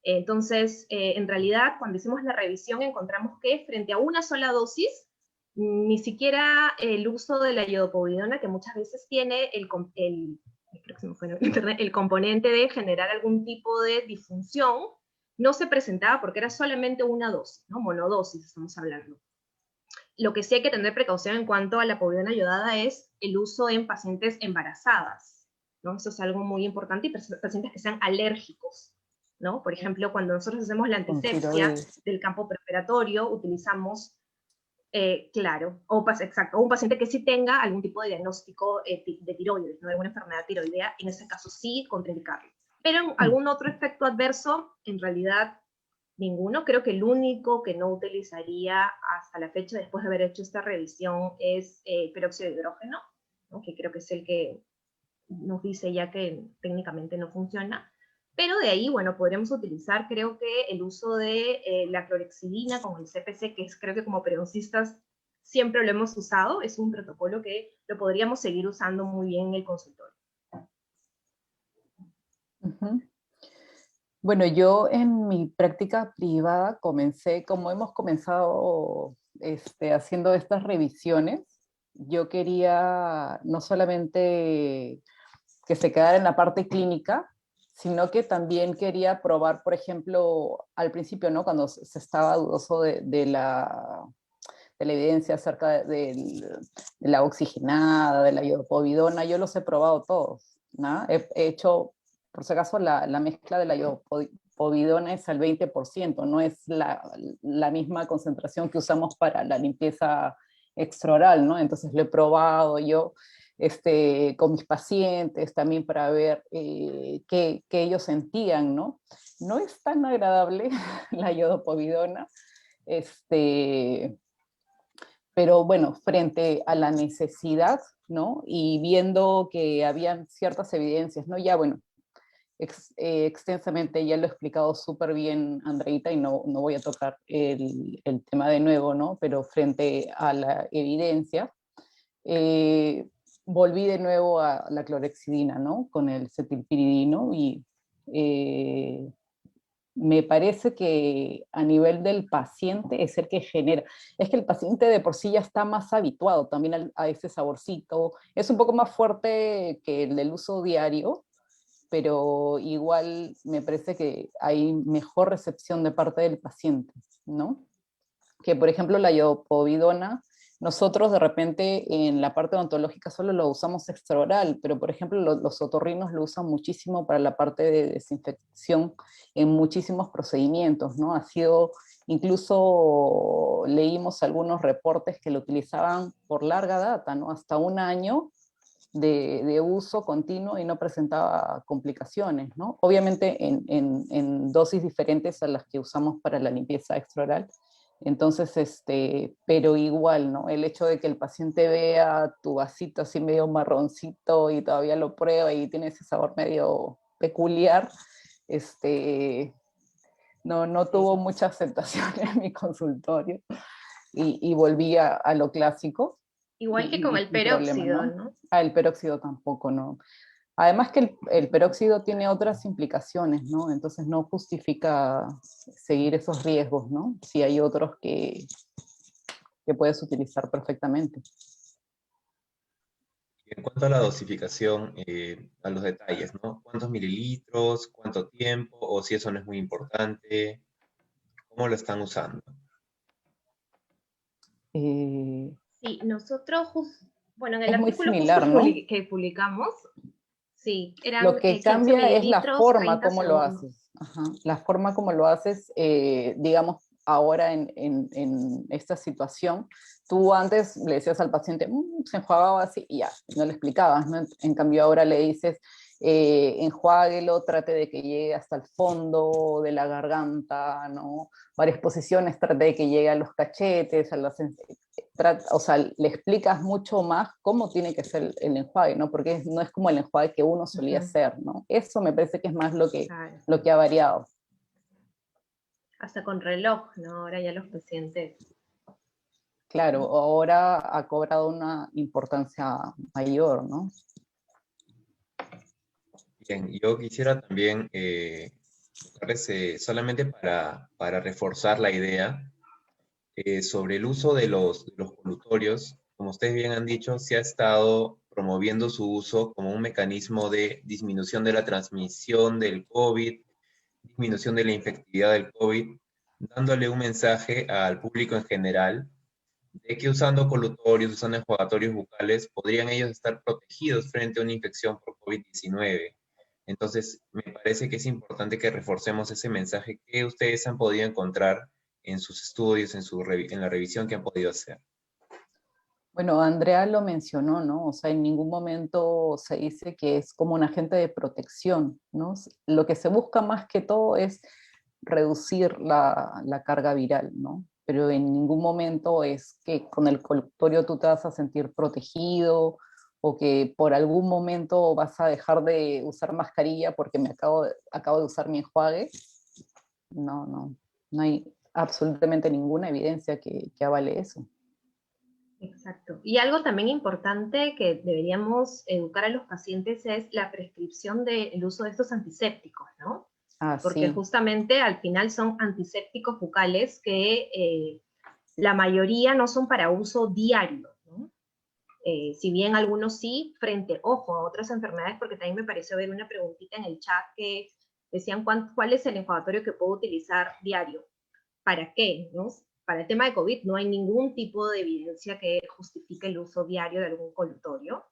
Speaker 6: Entonces, en realidad, cuando hicimos la revisión, encontramos que frente a una sola dosis, ni siquiera el uso de la iodopovidona, que muchas veces tiene creo que se me fue en internet, el componente de generar algún tipo de disfunción, no se presentaba porque era solamente una dosis, ¿no? Monodosis estamos hablando. Lo que sí hay que tener precaución en cuanto a la povidona iodada es el uso en pacientes embarazadas, ¿no? Eso es algo muy importante, y pacientes que sean alérgicos, ¿no? Por ejemplo, cuando nosotros hacemos la
Speaker 1: Con
Speaker 6: antisepsia
Speaker 1: tiroides.
Speaker 6: del campo preoperatorio, utilizamos, claro, exacto, un paciente que sí tenga algún tipo de diagnóstico de tiroides, ¿no? De alguna enfermedad tiroidea, en ese caso sí contraindicarlo. Pero en algún otro efecto adverso, en realidad ninguno. Creo que el único que no utilizaría hasta la fecha, después de haber hecho esta revisión, es peróxido de hidrógeno, ¿no? Que creo que es el que nos dice ya que técnicamente no funciona. Pero de ahí, bueno, podremos utilizar, creo que el uso de la clorexidina con el CPC, que es, creo que como periodistas siempre lo hemos usado, es un protocolo que lo podríamos seguir usando muy bien en el consultorio.
Speaker 1: Ujú. Bueno, yo en mi práctica privada comencé, como hemos comenzado haciendo estas revisiones, yo quería no solamente que se quedara en la parte clínica, sino que también quería probar, por ejemplo, al principio, ¿no? Cuando se estaba dudoso de la evidencia acerca de la oxigenada, de la iodopovidona, yo los he probado todos, ¿no? He hecho, por si acaso, la mezcla de la iodopovidona es al 20%, no es la misma concentración que usamos para la limpieza extraoral, ¿no? Entonces lo he probado yo con mis pacientes también para ver qué ellos sentían, ¿no? No es tan agradable la iodopovidona, pero bueno, frente a la necesidad, ¿no? Y viendo que habían ciertas evidencias, ¿no? Ya bueno, extensamente ya lo he explicado súper bien Andreita y no voy a tocar el tema de nuevo, ¿no? Pero frente a la evidencia, volví de nuevo a la clorexidina, ¿no? Con el cetilpiridino y me parece que a nivel del paciente es el que genera. Es que el paciente de por sí ya está más habituado también a ese saborcito. Es un poco más fuerte que el del uso diario, pero igual me parece que hay mejor recepción de parte del paciente, ¿no? Que por ejemplo la iodopovidona, nosotros de repente en la parte odontológica solo lo usamos extraoral, pero por ejemplo los otorrinos lo usan muchísimo para la parte de desinfección en muchísimos procedimientos, ¿no? Ha sido, incluso leímos algunos reportes que lo utilizaban por larga data, ¿no? Hasta un año de uso continuo y no presentaba complicaciones, ¿no? Obviamente en dosis diferentes a las que usamos para la limpieza extraoral. Entonces, pero igual, ¿no? El hecho de que el paciente vea tu vasito así medio marroncito y todavía lo prueba y tiene ese sabor medio peculiar, no tuvo mucha aceptación en mi consultorio y volví a lo clásico.
Speaker 6: Igual que con el peróxido,
Speaker 1: problema, ¿no?
Speaker 6: ¿no?
Speaker 1: El peróxido tampoco, ¿no? Además que el peróxido tiene otras implicaciones, ¿no? Entonces no justifica seguir esos riesgos, ¿no? Si hay otros que puedes utilizar perfectamente.
Speaker 2: En cuanto a la dosificación, a los detalles, ¿no? ¿Cuántos mililitros? ¿Cuánto tiempo? O si eso no es muy importante, ¿cómo lo están usando?
Speaker 6: Sí, nosotros, bueno, en el
Speaker 1: Es muy
Speaker 6: artículo justo
Speaker 1: similar, ¿no?
Speaker 6: que publicamos, sí, eran
Speaker 1: Lo que
Speaker 6: 15
Speaker 1: cambia es la
Speaker 6: mililitros,
Speaker 1: forma
Speaker 6: 30
Speaker 1: como lo
Speaker 6: segundos.
Speaker 1: haces. Ajá. La forma como lo haces, digamos, ahora en esta situación, tú antes le decías al paciente, se enjuagaba así, y ya, no le explicabas, ¿no? En cambio ahora le dices, enjuáguelo, trate de que llegue hasta el fondo de la garganta, ¿no? Varias posiciones, trate de que llegue a los cachetes, o sea, le explicas mucho más cómo tiene que ser el enjuague, ¿no? Porque no es como el enjuague que uno solía hacer, ¿no? Eso me parece que es más
Speaker 6: Claro.
Speaker 1: lo que ha variado.
Speaker 6: Hasta con reloj, ¿no? Ahora ya los pacientes.
Speaker 1: Claro, ahora ha cobrado una importancia mayor, ¿no?
Speaker 2: Bien, yo quisiera también tocarles, solamente para reforzar la idea sobre el uso de los colutorios. Como ustedes bien han dicho, se ha estado promoviendo su uso como un mecanismo de disminución de la transmisión del COVID, disminución de la infectividad del COVID, dándole un mensaje al público en general de que usando colutorios, usando enjuagatorios bucales, podrían ellos estar protegidos frente a una infección por COVID-19. Entonces, me parece que es importante que reforcemos ese mensaje que ustedes han podido encontrar en sus estudios, en la revisión que han podido hacer.
Speaker 1: Bueno, Andrea lo mencionó, ¿no? O sea, en ningún momento se dice que es como un agente de protección, ¿no? Lo que se busca más que todo es reducir la carga viral, ¿no? Pero en ningún momento es que con el colutorio tú te vas a sentir protegido o que por algún momento vas a dejar de usar mascarilla porque acabo de usar mi enjuague. No hay absolutamente ninguna evidencia que avale eso.
Speaker 6: Exacto. Y algo también importante que deberíamos educar a los pacientes es la prescripción del uso de estos antisépticos, ¿no? Porque
Speaker 1: Sí.
Speaker 6: justamente al final son antisépticos bucales que la mayoría no son para uso diario, ¿no? Si bien algunos sí, frente, ojo, a otras enfermedades, porque también me pareció ver una preguntita en el chat que decían cuál es el enjuagatorio que puedo utilizar diario. ¿Para qué? ¿No? Para el tema de COVID no hay ningún tipo de evidencia que justifique el uso diario de algún colutorio.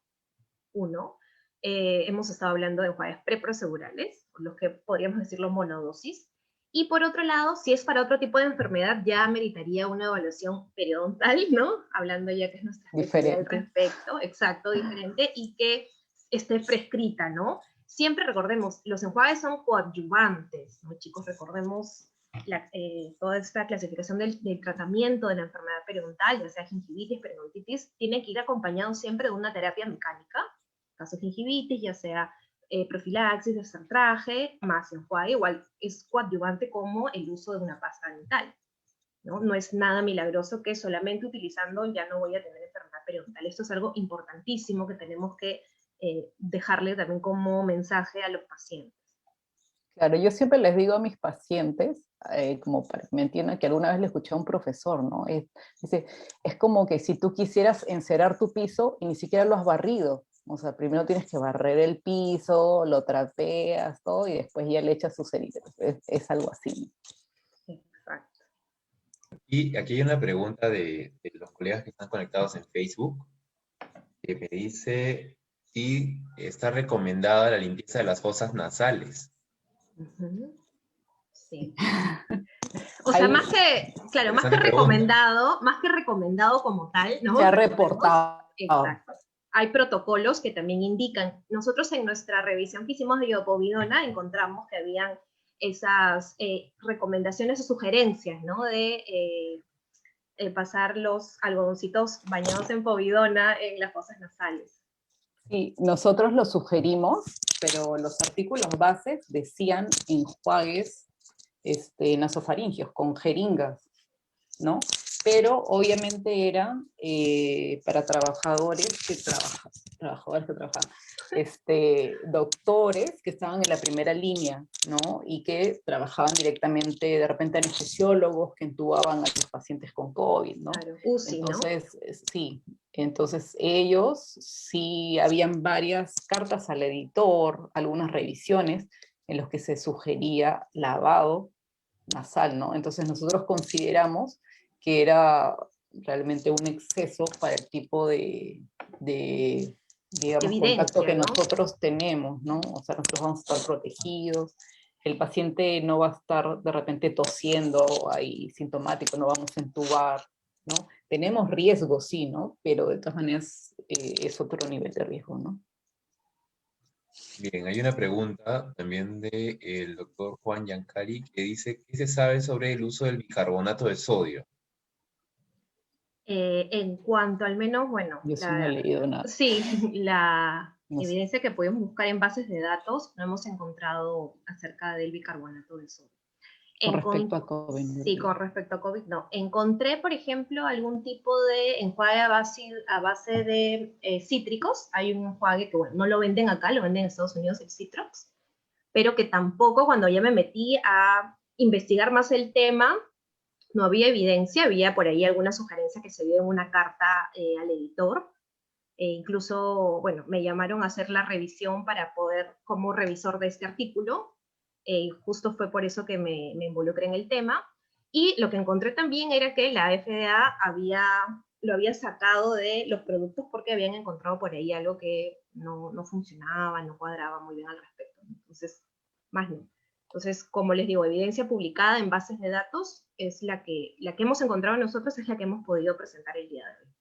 Speaker 6: Uno, hemos estado hablando de enjuagues preprocedurales, los que podríamos decirlo monodosis. Y por otro lado, si es para otro tipo de enfermedad, ya meritaría una evaluación periodontal, ¿no? Hablando ya que es nuestra especialidad al respecto, exacto, diferente, y que esté prescrita, ¿no? Siempre recordemos, los enjuagues son coadyuvantes, ¿no, chicos? Recordemos toda esta clasificación del tratamiento de la enfermedad periodontal, ya sea gingivitis, periodontitis, tiene que ir acompañado siempre de una terapia mecánica, caso de gingivitis, ya sea profilaxis, descentraje, más enjuague, igual es coadyuvante como el uso de una pasta dental, ¿no? No es nada milagroso que solamente utilizando ya no voy a tener enfermedad periodontal. Esto es algo importantísimo que tenemos que dejarle también como mensaje a los pacientes.
Speaker 1: Claro, yo siempre les digo a mis pacientes, como para que me entiendan, que alguna vez le escuché a un profesor, ¿no? Dice, es como que si tú quisieras encerar tu piso y ni siquiera lo has barrido. O sea, primero tienes que barrer el piso, lo trapeas, todo, y después ya le echas sus cerillas. Es algo así.
Speaker 6: Exacto.
Speaker 2: Y aquí hay una pregunta de los colegas que están conectados en Facebook, que me dice si está recomendada la limpieza de las fosas nasales.
Speaker 6: Sí. O sea, más que, claro, más que recomendado como tal, ¿no?
Speaker 1: Se ha reportado.
Speaker 6: Exacto. Hay protocolos que también indican. Nosotros en nuestra revisión que hicimos de iopovidona encontramos que habían esas recomendaciones o sugerencias, ¿no? De pasar los algodoncitos bañados en povidona en las fosas nasales.
Speaker 1: Sí, nosotros lo sugerimos, pero los artículos bases decían enjuagues nasofaringios con jeringas, ¿no? Pero obviamente eran para trabajadores que trabajan, doctores que estaban en la primera línea, ¿no? Y que trabajaban directamente, de repente anestesiólogos que entubaban a los pacientes con COVID, ¿no?
Speaker 6: Claro, UCI,
Speaker 1: entonces, ¿no? Sí, entonces ellos sí habían varias cartas al editor, algunas revisiones en los que se sugería lavado nasal, ¿no? Entonces nosotros consideramos que era realmente un exceso para el tipo de digamos, contacto que nosotros tenemos, ¿no? O sea, nosotros vamos a estar protegidos. El paciente no va a estar de repente tosiendo ahí sintomático, no vamos a entubar, ¿no? Tenemos riesgo, sí, ¿no? Pero de todas maneras es otro nivel de riesgo, ¿no?
Speaker 2: Bien, hay una pregunta también del doctor Juan Yancari que dice, ¿qué se sabe sobre el uso del bicarbonato de sodio?
Speaker 6: En cuanto al menos, bueno,
Speaker 1: Yo sí no he leído nada.
Speaker 6: sí, la
Speaker 1: No sé.
Speaker 6: evidencia que podemos buscar en bases de datos, no hemos encontrado acerca del bicarbonato de sodio.
Speaker 1: Con respecto a COVID.
Speaker 6: Sí, con respecto a COVID, no. Encontré, por ejemplo, algún tipo de enjuague a base de cítricos. Hay un enjuague que, bueno, no lo venden acá, lo venden en Estados Unidos, el Citrox, pero que tampoco, cuando ya me metí a investigar más el tema, no había evidencia, había por ahí alguna sugerencia que se dio en una carta al editor. Incluso, bueno, me llamaron a hacer la revisión para poder, como revisor de este artículo, justo fue por eso que me involucré en el tema. Y lo que encontré también era que la FDA lo había sacado de los productos porque habían encontrado por ahí algo que no funcionaba, no cuadraba muy bien al respecto. Entonces, más no. Entonces, como les digo, evidencia publicada en bases de datos es la que hemos encontrado nosotros, es la que hemos podido presentar el día de hoy.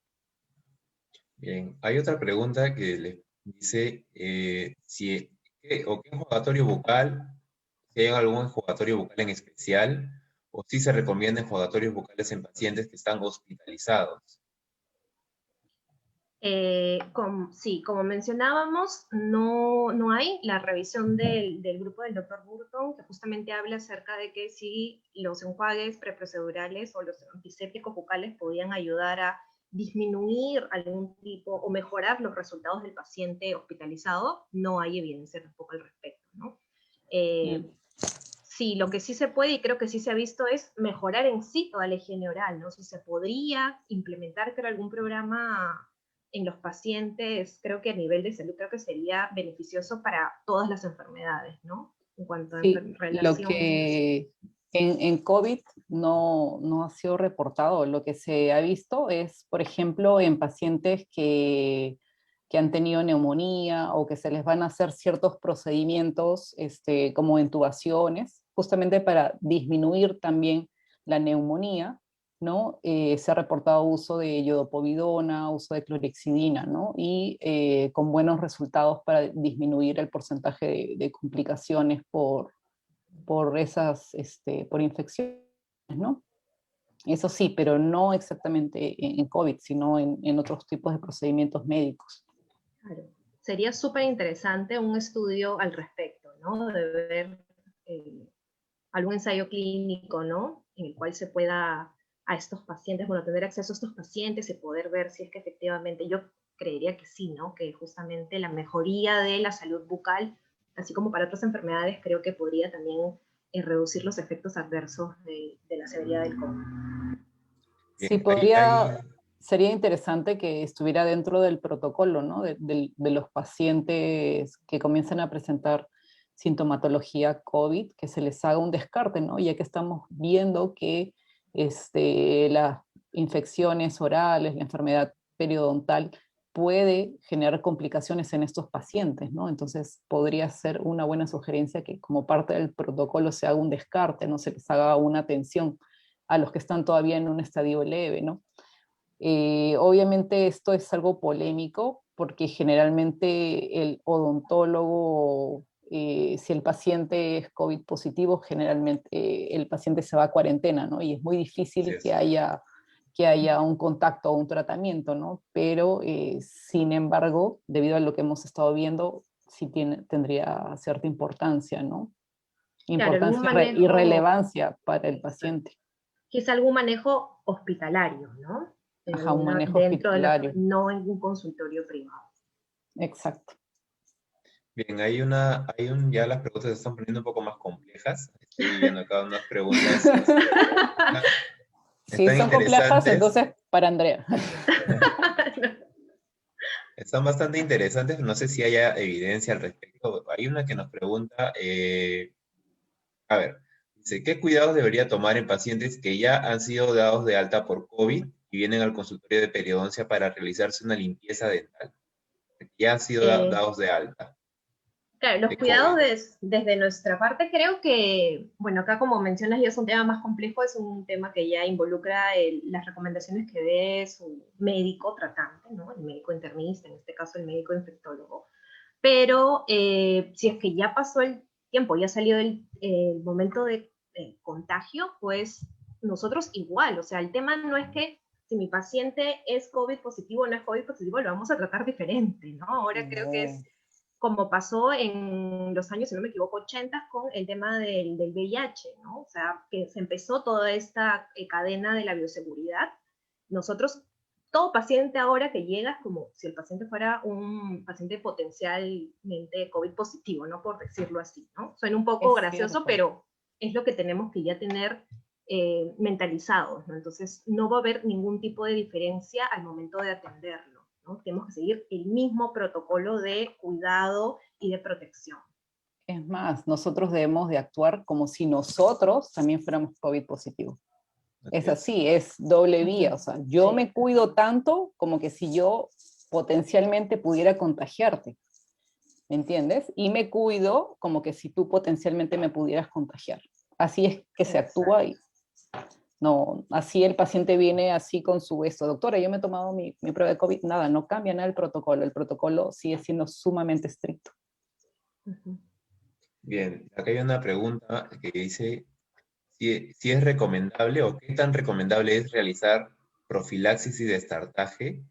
Speaker 2: Bien, hay otra pregunta que le dice qué enjuagatorio bucal, si hay algún enjuagatorio bucal en especial, o si se recomienda enjuagatorios bucales en pacientes que están hospitalizados.
Speaker 6: Sí, como mencionábamos, no hay la revisión del grupo del doctor Burton, que justamente habla acerca de que si los enjuagues preprocedurales o los antisépticos bucales podían ayudar a disminuir algún tipo o mejorar los resultados del paciente hospitalizado, no hay evidencia tampoco al respecto, ¿no? Sí, lo que sí se puede y creo que sí se ha visto es mejorar en sí toda la higiene oral, ¿no? Si se podría implementar, creo, algún programa en los pacientes, creo que a nivel de salud, creo que sería beneficioso para todas las enfermedades, ¿no? En cuanto a
Speaker 1: Sí, lo
Speaker 6: relación.
Speaker 1: que en COVID no ha sido reportado. Lo que se ha visto es, por ejemplo, en pacientes que han tenido neumonía o que se les van a hacer ciertos procedimientos como intubaciones, justamente para disminuir también la neumonía, ¿no? Se ha reportado uso de iodopovidona, uso de clorexidina, ¿no? Y con buenos resultados para disminuir el porcentaje de complicaciones por infecciones, ¿no? Eso sí, pero no exactamente en COVID, sino en otros tipos de procedimientos médicos.
Speaker 6: Claro. Sería súper interesante un estudio al respecto, ¿no? De ver algún ensayo clínico, ¿no? En el cual se pueda a estos pacientes, bueno, tener acceso a estos pacientes y poder ver si es que efectivamente, yo creería que sí, ¿no? Que justamente la mejoría de la salud bucal, así como para otras enfermedades, creo que podría también reducir los efectos adversos de la severidad del COVID.
Speaker 1: Sí, sería interesante que estuviera dentro del protocolo, ¿no? De los pacientes que comienzan a presentar sintomatología COVID, que se les haga un descarte, ¿no? Ya que estamos viendo que las infecciones orales, la enfermedad periodontal puede generar complicaciones en estos pacientes, ¿no? Entonces podría ser una buena sugerencia que como parte del protocolo se haga un descarte, no se les haga una atención a los que están todavía en un estadio leve, ¿no? Obviamente esto es algo polémico porque generalmente el odontólogo, si el paciente es COVID positivo, generalmente el paciente se va a cuarentena, ¿no? Y es muy difícil que haya un contacto o un tratamiento, ¿no? Pero, sin embargo, debido a lo que hemos estado viendo, sí tendría cierta importancia, ¿no? Importancia
Speaker 6: claro,
Speaker 1: y relevancia para el paciente.
Speaker 6: Quizá algún manejo hospitalario, ¿no?
Speaker 1: Ajá, un manejo hospitalario.
Speaker 6: No en un consultorio privado.
Speaker 1: Exacto.
Speaker 2: Bien, ya las preguntas se están poniendo un poco más complejas. Estoy viendo acá unas preguntas.
Speaker 1: Sí, son complejas, entonces para Andrea.
Speaker 2: Están bastante interesantes, no sé si haya evidencia al respecto. Hay una que nos pregunta, a ver, dice, ¿qué cuidados debería tomar en pacientes que ya han sido dados de alta por COVID y vienen al consultorio de periodoncia para realizarse una limpieza dental? Ya han sido dados de alta.
Speaker 6: Claro, los
Speaker 2: de
Speaker 6: cuidados
Speaker 2: COVID.
Speaker 6: desde nuestra parte creo que, bueno, acá como mencionas ya es un tema más complejo, es un tema que ya involucra las recomendaciones que dé su médico tratante, ¿no? El médico internista, en este caso el médico infectólogo. Pero si es que ya pasó el tiempo, ya salió el momento de contagio, pues nosotros igual, o sea, el tema no es que si mi paciente es COVID positivo o no es COVID positivo, lo vamos a tratar diferente, ¿no? Ahora creo que es
Speaker 1: No.
Speaker 6: como pasó en los años, si no me equivoco, 80 con el tema del VIH, ¿no? O sea, que se empezó toda esta cadena de la bioseguridad. Nosotros, todo paciente ahora que llega es como si el paciente fuera un paciente potencialmente COVID positivo, ¿no? Por decirlo así, ¿no? Suena un poco
Speaker 1: Es
Speaker 6: gracioso,
Speaker 1: cierto.
Speaker 6: pero es lo que tenemos que ya tener mentalizados, ¿no? Entonces, no va a haber ningún tipo de diferencia al momento de atenderlo, ¿no? Tenemos que seguir el mismo protocolo de cuidado y de protección.
Speaker 1: Es más, nosotros debemos de actuar como si nosotros también fuéramos COVID positivos. Es así, es doble vía. O sea, yo
Speaker 6: Sí.
Speaker 1: me cuido tanto como que si yo potencialmente pudiera contagiarte, ¿me entiendes? Y me cuido como que si tú potencialmente me pudieras contagiar. Así es que se actúa y no, así el paciente viene así con su esto, doctora, yo me he tomado mi prueba de COVID, nada, no cambia nada el protocolo sigue siendo sumamente estricto.
Speaker 6: Ujú.
Speaker 2: Bien, acá hay una pregunta que dice si es recomendable o qué tan recomendable es realizar profilaxis y destartaje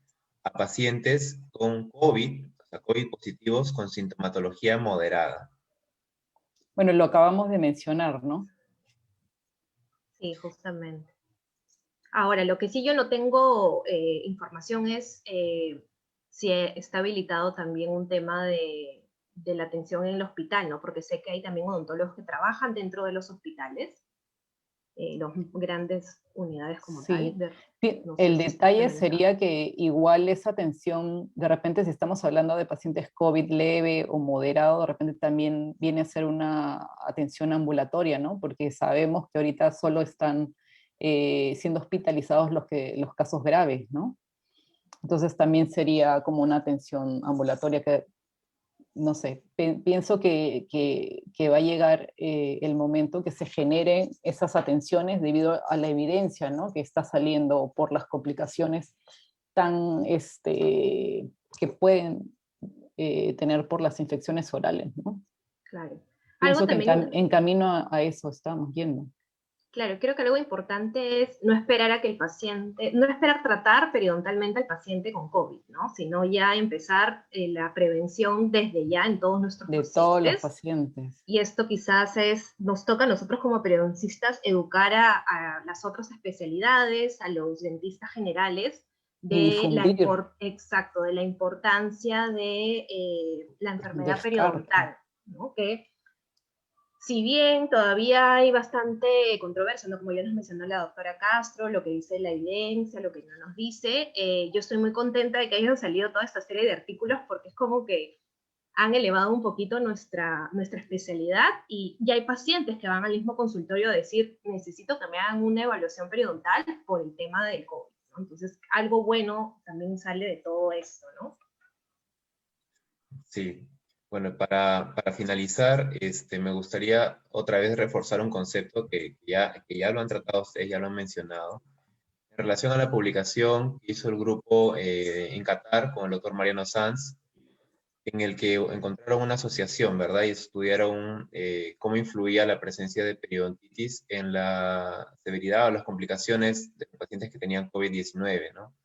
Speaker 2: a pacientes con COVID, o sea, COVID positivos con sintomatología moderada.
Speaker 1: Bueno, lo acabamos de mencionar, ¿no?
Speaker 6: Sí, justamente. Ahora, lo que sí yo no tengo información es si está habilitado también un tema de la atención en el hospital, ¿no? Porque sé que hay también odontólogos que trabajan dentro de los hospitales, los grandes unidades como tal.
Speaker 1: Sí,
Speaker 6: No sé
Speaker 1: el
Speaker 6: si está
Speaker 1: detalle
Speaker 6: implementado.
Speaker 1: sería que igual esa atención, de repente si estamos hablando de pacientes COVID leve o moderado, de repente también viene a ser una atención ambulatoria, ¿no? Porque sabemos que ahorita solo están siendo hospitalizados los casos graves, ¿no? Entonces también sería como una atención ambulatoria que, no sé, pienso que va a llegar el momento que se generen esas atenciones debido a la evidencia, ¿no? Que está saliendo por las complicaciones tan, que pueden tener por las infecciones orales, ¿no?
Speaker 6: Claro. Algo
Speaker 1: Pienso que
Speaker 6: también
Speaker 1: en camino a eso estamos yendo.
Speaker 6: Claro, creo que algo importante es no esperar a que el paciente, no esperar tratar periodontalmente al paciente con COVID, ¿no? Sino ya empezar la prevención desde ya en todos nuestros
Speaker 1: De todos los
Speaker 6: pacientes.
Speaker 1: pacientes.
Speaker 6: Y esto quizás nos toca a nosotros como periodoncistas educar a las otras especialidades, a los dentistas generales,
Speaker 1: Y
Speaker 6: de
Speaker 1: difundir,
Speaker 6: exacto, de la importancia de la enfermedad
Speaker 1: descarte.
Speaker 6: periodontal, ¿no? Que si bien todavía hay bastante controversia, ¿no? Como ya nos mencionó la doctora Castro, lo que dice la evidencia, lo que no nos dice, yo estoy muy contenta de que hayan salido toda esta serie de artículos porque es como que han elevado un poquito nuestra especialidad y ya hay pacientes que van al mismo consultorio a decir, necesito que me hagan una evaluación periodontal por el tema del COVID, ¿no? Entonces, algo bueno también sale de todo esto, ¿no?
Speaker 2: Sí. Bueno, para finalizar, me gustaría otra vez reforzar un concepto que ya lo han tratado ustedes, ya lo han mencionado. En relación a la publicación que hizo el grupo en Qatar con el doctor Mariano Sanz, en el que encontraron una asociación, ¿verdad? Y estudiaron cómo influía la presencia de periodontitis en la severidad o las complicaciones de los pacientes que tenían COVID-19, ¿no?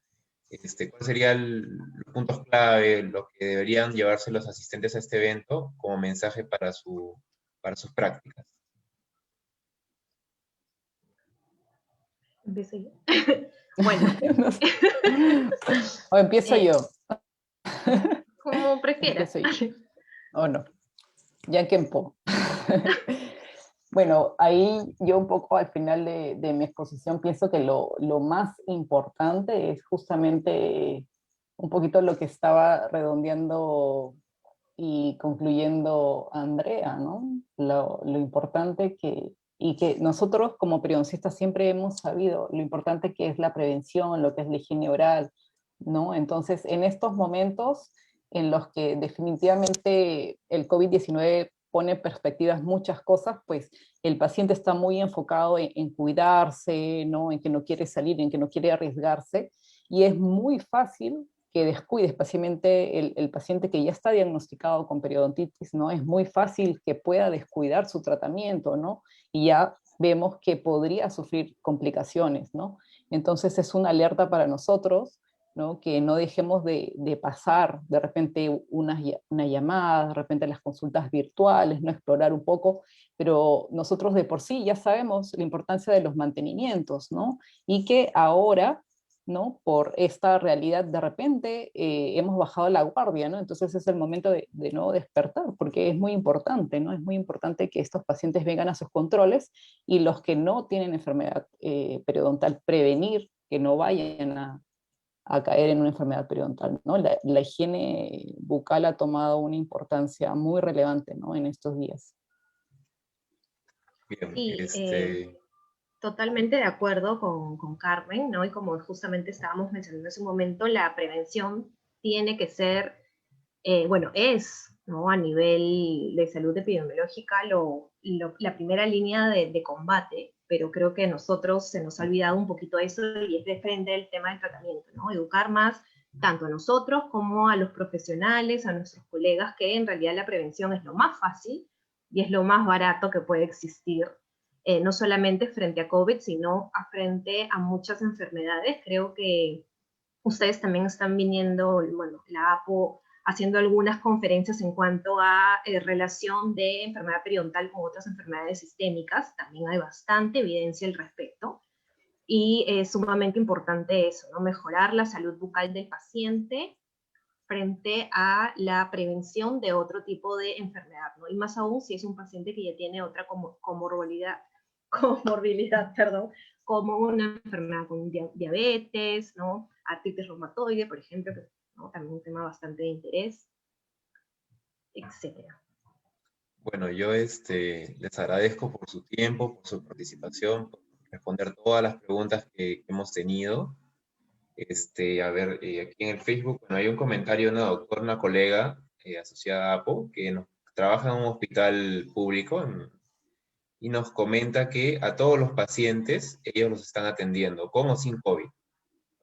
Speaker 2: ¿Cuáles serían los puntos clave, lo que deberían llevarse los asistentes a este evento como mensaje para sus prácticas?
Speaker 6: Empiezo yo. Bueno,
Speaker 1: No sé. O empiezo
Speaker 6: eh,
Speaker 1: yo.
Speaker 6: como prefieras.
Speaker 1: Empiezo yo. O no. Ya que Bueno, ahí yo un poco al final de mi exposición pienso que lo más importante es justamente un poquito lo que estaba redondeando y concluyendo Andrea, ¿no? Lo importante y que nosotros como periodistas siempre hemos sabido lo importante que es la prevención, lo que es la higiene oral, ¿no? Entonces, en estos momentos en los que definitivamente el COVID-19 pone en perspectivas muchas cosas, pues el paciente está muy enfocado en cuidarse, ¿no? En que no quiere salir, en que no quiere arriesgarse, y es muy fácil que descuide, especialmente el paciente que ya está diagnosticado con periodontitis, ¿no? Es muy fácil que pueda descuidar su tratamiento, ¿no? Y ya vemos que podría sufrir complicaciones, ¿no? Entonces es una alerta para nosotros, ¿no? Que no dejemos de pasar de repente una llamada, de repente las consultas virtuales, ¿no? Explorar un poco, pero nosotros de por sí ya sabemos la importancia de los mantenimientos, ¿no? Y que ahora, ¿no? Por esta realidad de repente hemos bajado la guardia, ¿no? Entonces es el momento de no despertar, porque es muy importante, ¿no? Es muy importante que estos pacientes vengan a sus controles y los que no tienen enfermedad periodontal, prevenir que no vayan a caer en una enfermedad periodontal, ¿no? La higiene bucal ha tomado una importancia muy relevante, ¿no? En estos días.
Speaker 2: Bien,
Speaker 6: Sí, totalmente de acuerdo con Carmen, ¿no? Y como justamente estábamos mencionando hace un momento, la prevención tiene que ser, bueno, es, ¿no? A nivel de salud epidemiológica la primera línea de combate, pero creo que a nosotros se nos ha olvidado un poquito eso y es de frente el tema del tratamiento, ¿no? Educar más tanto a nosotros como a los profesionales, a nuestros colegas, que en realidad la prevención es lo más fácil y es lo más barato que puede existir, no solamente frente a COVID, sino frente a muchas enfermedades. Creo que ustedes también están viniendo, bueno, la APO haciendo algunas conferencias en cuanto a relación de enfermedad periodontal con otras enfermedades sistémicas. También hay bastante evidencia al respecto. Y es sumamente importante eso, ¿no? Mejorar la salud bucal del paciente frente a la prevención de otro tipo de enfermedad, ¿no? Y más aún si es un paciente que ya tiene otra comorbilidad, perdón, como una enfermedad con diabetes, ¿no? Artritis reumatoide, por ejemplo, que, ¿no? También un tema bastante de interés, etcétera.
Speaker 2: bueno, yo les agradezco por su tiempo, por su participación, por responder todas las preguntas que hemos tenido. A ver, aquí en el Facebook, bueno, hay un comentario de una doctora, una colega asociada a APO, que trabaja en un hospital público y nos comenta que a todos los pacientes ellos los están atendiendo, con o sin COVID,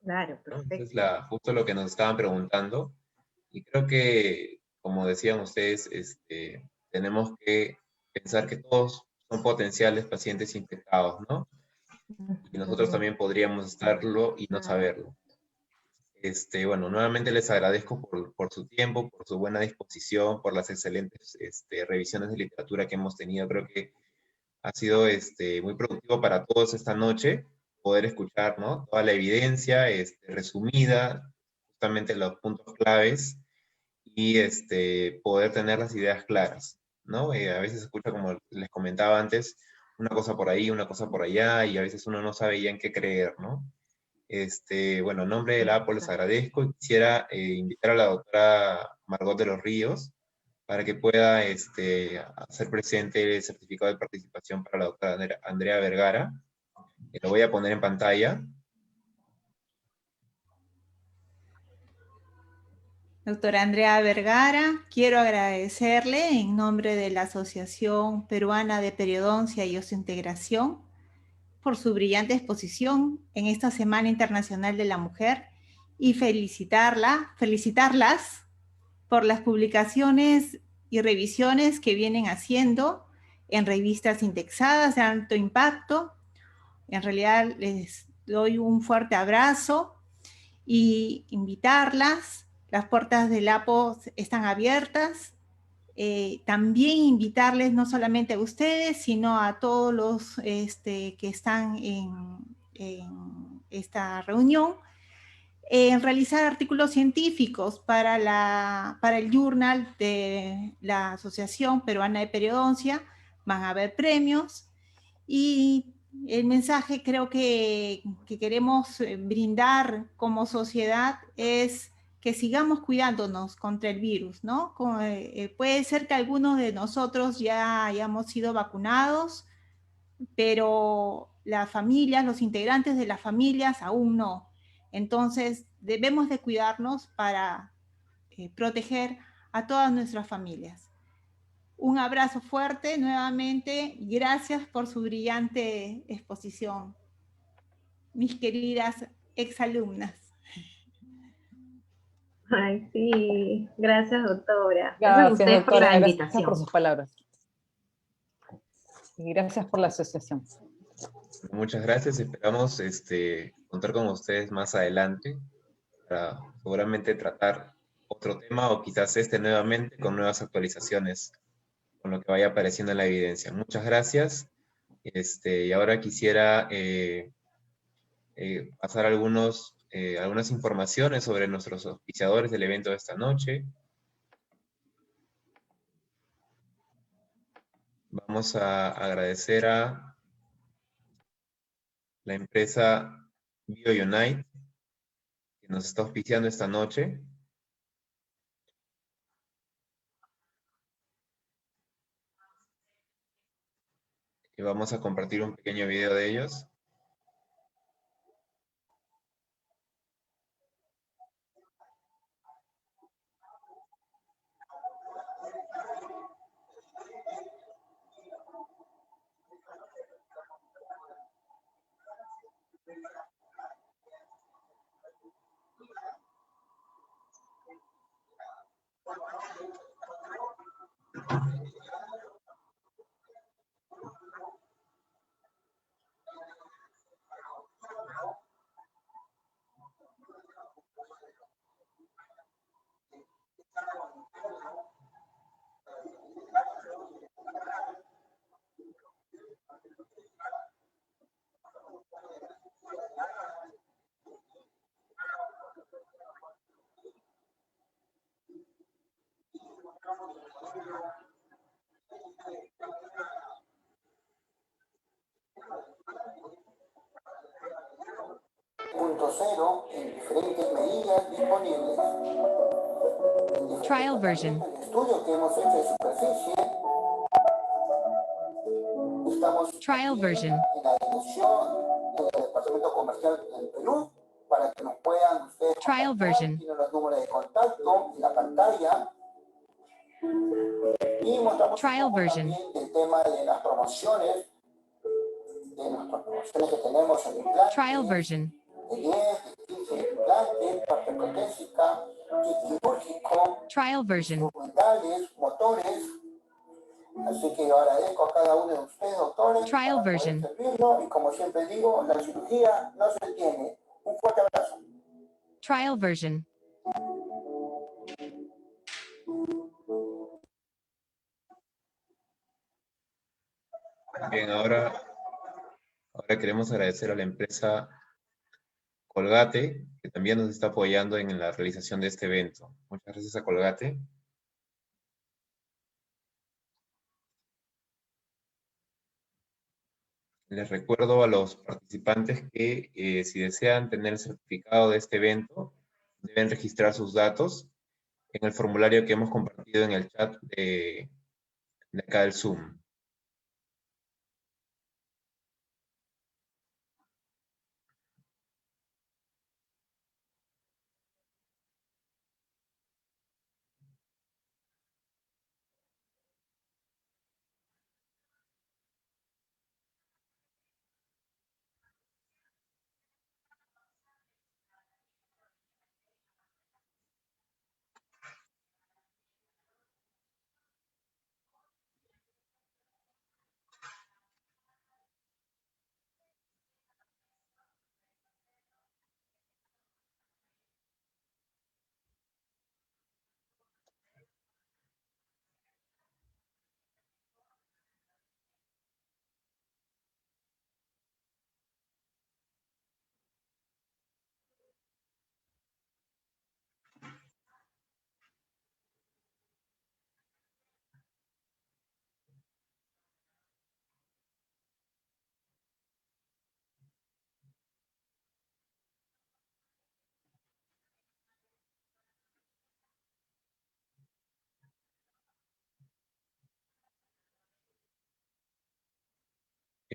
Speaker 6: Claro,
Speaker 2: ¿no? Entonces,
Speaker 6: perfecto.
Speaker 2: justo lo que nos estaban preguntando, y creo que, como decían ustedes, tenemos que pensar que todos son potenciales pacientes infectados, ¿no? Y nosotros también podríamos estarlo y no
Speaker 6: Claro.
Speaker 2: saberlo. Bueno, nuevamente les agradezco por su tiempo, por su buena disposición, por las excelentes revisiones de literatura que hemos tenido. Creo que ha sido muy productivo para todos esta noche poder escuchar, ¿no? Toda la evidencia resumida, justamente los puntos claves y poder tener las ideas claras, ¿no? A veces se escucha, como les comentaba antes, una cosa por ahí, una cosa por allá, y a veces uno no sabe ya en qué creer, ¿no? Bueno, en nombre de la APO les agradezco y quisiera invitar a la doctora Margot de los Ríos para que pueda hacer presente el certificado de participación para la doctora Andrea Vergara. Lo voy a poner en pantalla.
Speaker 3: Doctora Andrea Vergara, quiero agradecerle en nombre de la Asociación Peruana de Periodoncia y Osseointegración por su brillante exposición en esta Semana Internacional de la Mujer y felicitarlas por las publicaciones y revisiones que vienen haciendo en revistas indexadas de alto impacto. En realidad les doy un fuerte abrazo y invitarlas. Las puertas del APO están abiertas. También invitarles no solamente a ustedes, sino a todos los que están en esta reunión, en realizar artículos científicos para el journal de la Asociación Peruana de Periodoncia. Van a haber premios y el mensaje creo que queremos brindar como sociedad es que sigamos cuidándonos contra el virus, ¿no? Puede ser que algunos de nosotros ya hayamos sido vacunados, pero las familias, los integrantes de las familias aún no. Entonces debemos de cuidarnos para proteger a todas nuestras familias. Un abrazo fuerte nuevamente y gracias por su brillante exposición, mis queridas exalumnas.
Speaker 6: Ay, sí, gracias, doctora. Gracias a
Speaker 1: Gracias,
Speaker 6: ustedes por
Speaker 1: doctora,
Speaker 6: la
Speaker 1: gracias
Speaker 6: invitación.
Speaker 1: por sus palabras. Y gracias por la asociación.
Speaker 2: Muchas gracias, esperamos contar con ustedes más adelante para seguramente tratar otro tema o quizás nuevamente con nuevas actualizaciones, con lo que vaya apareciendo en la evidencia. Muchas gracias. Y ahora quisiera pasar algunas informaciones sobre nuestros auspiciadores del evento de esta noche. Vamos a agradecer a la empresa BioUnite, que nos está auspiciando esta noche. Y vamos a compartir un pequeño video de ellos.
Speaker 7: En diferentes medidas disponibles.
Speaker 5: Trial version.
Speaker 7: El estudio que hemos hecho de superficie, estamos
Speaker 5: Trial version.
Speaker 7: en la dirección del Departamento Comercial del Perú para que nos puedan ustedes
Speaker 5: Trial
Speaker 7: contactar.
Speaker 5: version.
Speaker 7: Tienen los números de contacto en la pantalla. Y mostramos
Speaker 5: Trial version.
Speaker 7: también el tema de las promociones, de nuestras promociones que tenemos en implantes.
Speaker 5: Trial version.
Speaker 7: De 10, de 15 implantes, parte protésica, kit quirúrgico,
Speaker 5: Trial version.
Speaker 7: instrumentales, motores. Así que yo agradezco a cada uno de ustedes, doctores,
Speaker 5: Trial
Speaker 7: para poder
Speaker 5: version.
Speaker 7: servirnos. Y como siempre digo, la cirugía no se detiene. Un fuerte abrazo.
Speaker 5: Trial version.
Speaker 2: Bien, ahora queremos agradecer a la empresa Colgate, que también nos está apoyando en la realización de este evento. Muchas gracias a Colgate. Les recuerdo a los participantes que si desean tener el certificado de este evento, deben registrar sus datos en el formulario que hemos compartido en el chat de acá del Zoom.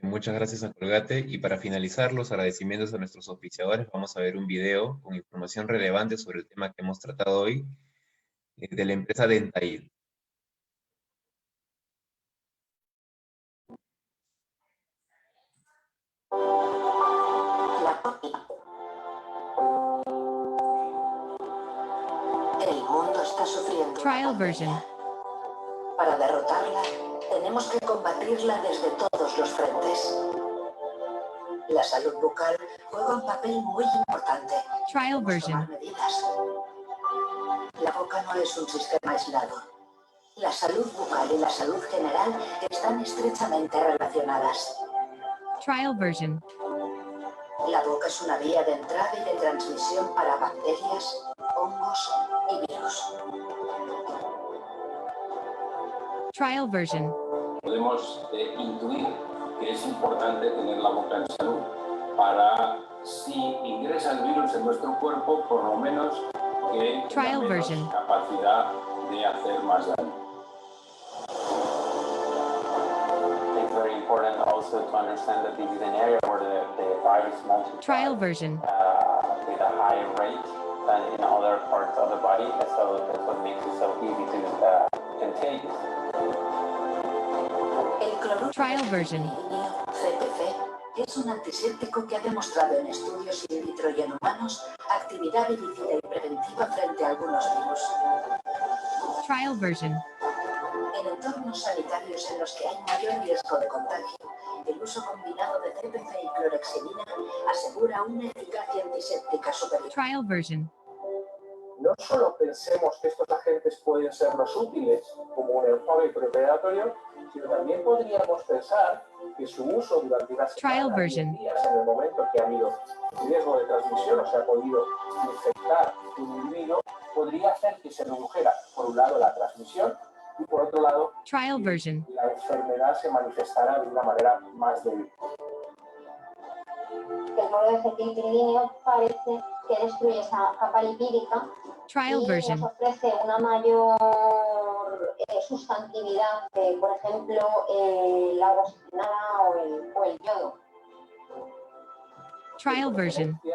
Speaker 2: Muchas gracias a Colgate. Y para finalizar, los agradecimientos a nuestros auspiciadores, vamos a ver un video con información relevante sobre el tema que hemos tratado hoy. de la empresa Dentail.
Speaker 8: El mundo está sufriendo una
Speaker 5: Trial
Speaker 8: pandemia.
Speaker 5: version.
Speaker 8: Para derrotarla, tenemos que combatirla desde todos los frentes. La salud bucal juega un papel muy importante.
Speaker 5: Trial
Speaker 8: Debemos
Speaker 5: version.
Speaker 8: tomar medidas. La boca no es un sistema aislado. La salud bucal y la salud general están estrechamente relacionadas.
Speaker 5: Trial version.
Speaker 8: La boca es una vía de entrada y de transmisión para bacterias, hongos y virus.
Speaker 5: Trial version.
Speaker 9: Podemos intuir que es importante tener la boca en salud para, si ingresa el virus en nuestro cuerpo, por lo menos que tenga
Speaker 5: Trial
Speaker 9: menos
Speaker 5: version.
Speaker 9: capacidad de hacer más daño.
Speaker 10: It's very important also to understand that this is an area where the virus multiplies
Speaker 5: Trial version.
Speaker 10: with a higher rate than in other parts of the body, so that's what makes it so easy to contagious.
Speaker 8: El cloruro
Speaker 5: Trial version.
Speaker 8: CPC es un antiséptico que ha demostrado en estudios in vitro y en humanos actividad herbicida y preventiva frente a algunos virus.
Speaker 5: Trial version.
Speaker 8: En entornos sanitarios en los que hay mayor riesgo de contagio, el uso combinado de CPC y clorexidina asegura una eficacia antiséptica superior.
Speaker 5: Trial version.
Speaker 11: No solo pensemos que estos agentes pueden sernos útiles como un enjuague prepredatorio, sino también podríamos pensar que su uso durante una
Speaker 5: Trial
Speaker 8: semana,
Speaker 5: version.
Speaker 8: 10 días, en el momento que ha habido riesgo de transmisión o se ha podido infectar un individuo, podría hacer que se redujera, por un lado, la transmisión y, por otro lado,
Speaker 5: Trial
Speaker 8: que
Speaker 5: version.
Speaker 8: la enfermedad se manifestara de una manera más débil.
Speaker 12: El cloruro de acetilcilinio parece que destruye esa capa lipídica
Speaker 5: Trial
Speaker 12: y
Speaker 5: version.
Speaker 12: nos ofrece una mayor sustantividad que, por ejemplo, el agua oxigenada o el yodo.
Speaker 5: Trial version.
Speaker 11: Y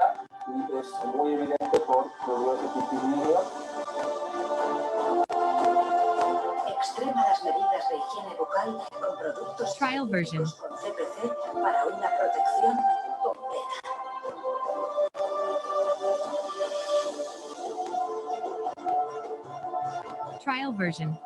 Speaker 11: es muy evidente por cloruro de acetilcilinio.
Speaker 8: Extrema las medidas de higiene bucal con productos
Speaker 5: Trial version.
Speaker 8: con CPC para una protección completa.
Speaker 5: Trial version.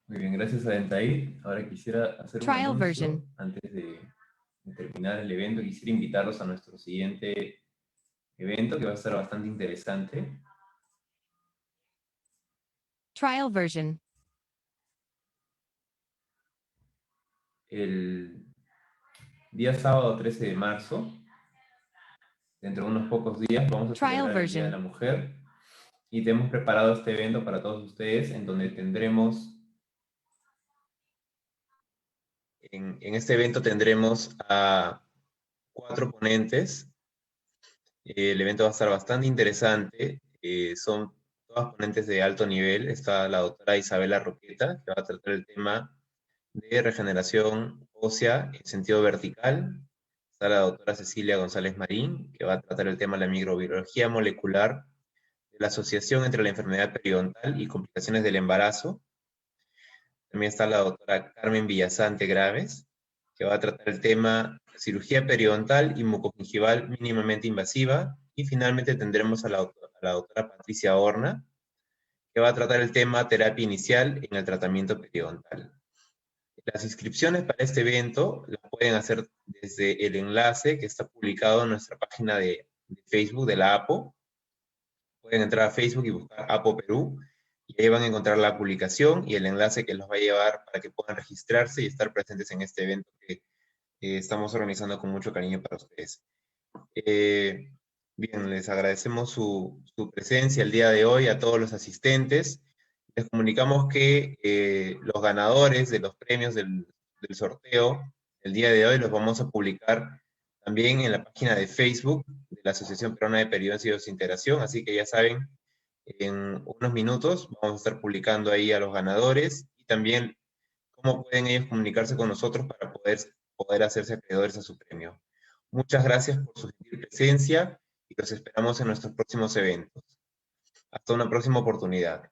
Speaker 2: Muy bien, gracias a Dentail. Ahora quisiera hacer un
Speaker 5: Trial
Speaker 2: anuncio
Speaker 5: version.
Speaker 2: antes de terminar el evento. Quisiera invitarlos a nuestro siguiente evento que va a ser bastante interesante.
Speaker 5: Trial version.
Speaker 2: El día sábado 13 de marzo, dentro de unos pocos días, vamos a
Speaker 5: Trial
Speaker 2: celebrar el Día de
Speaker 5: version.
Speaker 2: la Mujer. Y te hemos preparado este evento para todos ustedes, en donde tendremos... En este evento tendremos a 4 ponentes. El evento va a estar bastante interesante. Son todas ponentes de alto nivel. Está la doctora Isabela Roqueta, que va a tratar el tema de regeneración ósea en sentido vertical. Está la doctora Cecilia González Marín, que va a tratar el tema de la microbiología molecular, de la asociación entre la enfermedad periodontal y complicaciones del embarazo. También está la doctora Carmen Villasante Graves, que va a tratar el tema cirugía periodontal y mucogingival mínimamente invasiva. Y finalmente tendremos a la doctora Patricia Horna, que va a tratar el tema terapia inicial en el tratamiento periodontal. Las inscripciones para este evento las pueden hacer desde el enlace que está publicado en nuestra página de Facebook de la APO. Pueden entrar a Facebook y buscar APO Perú, y ahí van a encontrar la publicación y el enlace que los va a llevar para que puedan registrarse y estar presentes en este evento que estamos organizando con mucho cariño para ustedes. Bien, les agradecemos su presencia el día de hoy a todos los asistentes. Les comunicamos que los ganadores de los premios del sorteo el día de hoy los vamos a publicar también en la página de Facebook de la Asociación Peruana de Periodoncia y Desintegración, así que ya saben, en unos minutos vamos a estar publicando ahí a los ganadores y también cómo pueden ellos comunicarse con nosotros para poder hacerse acreedores a su premio. Muchas gracias por su gentil presencia y los esperamos en nuestros próximos eventos. Hasta una próxima oportunidad.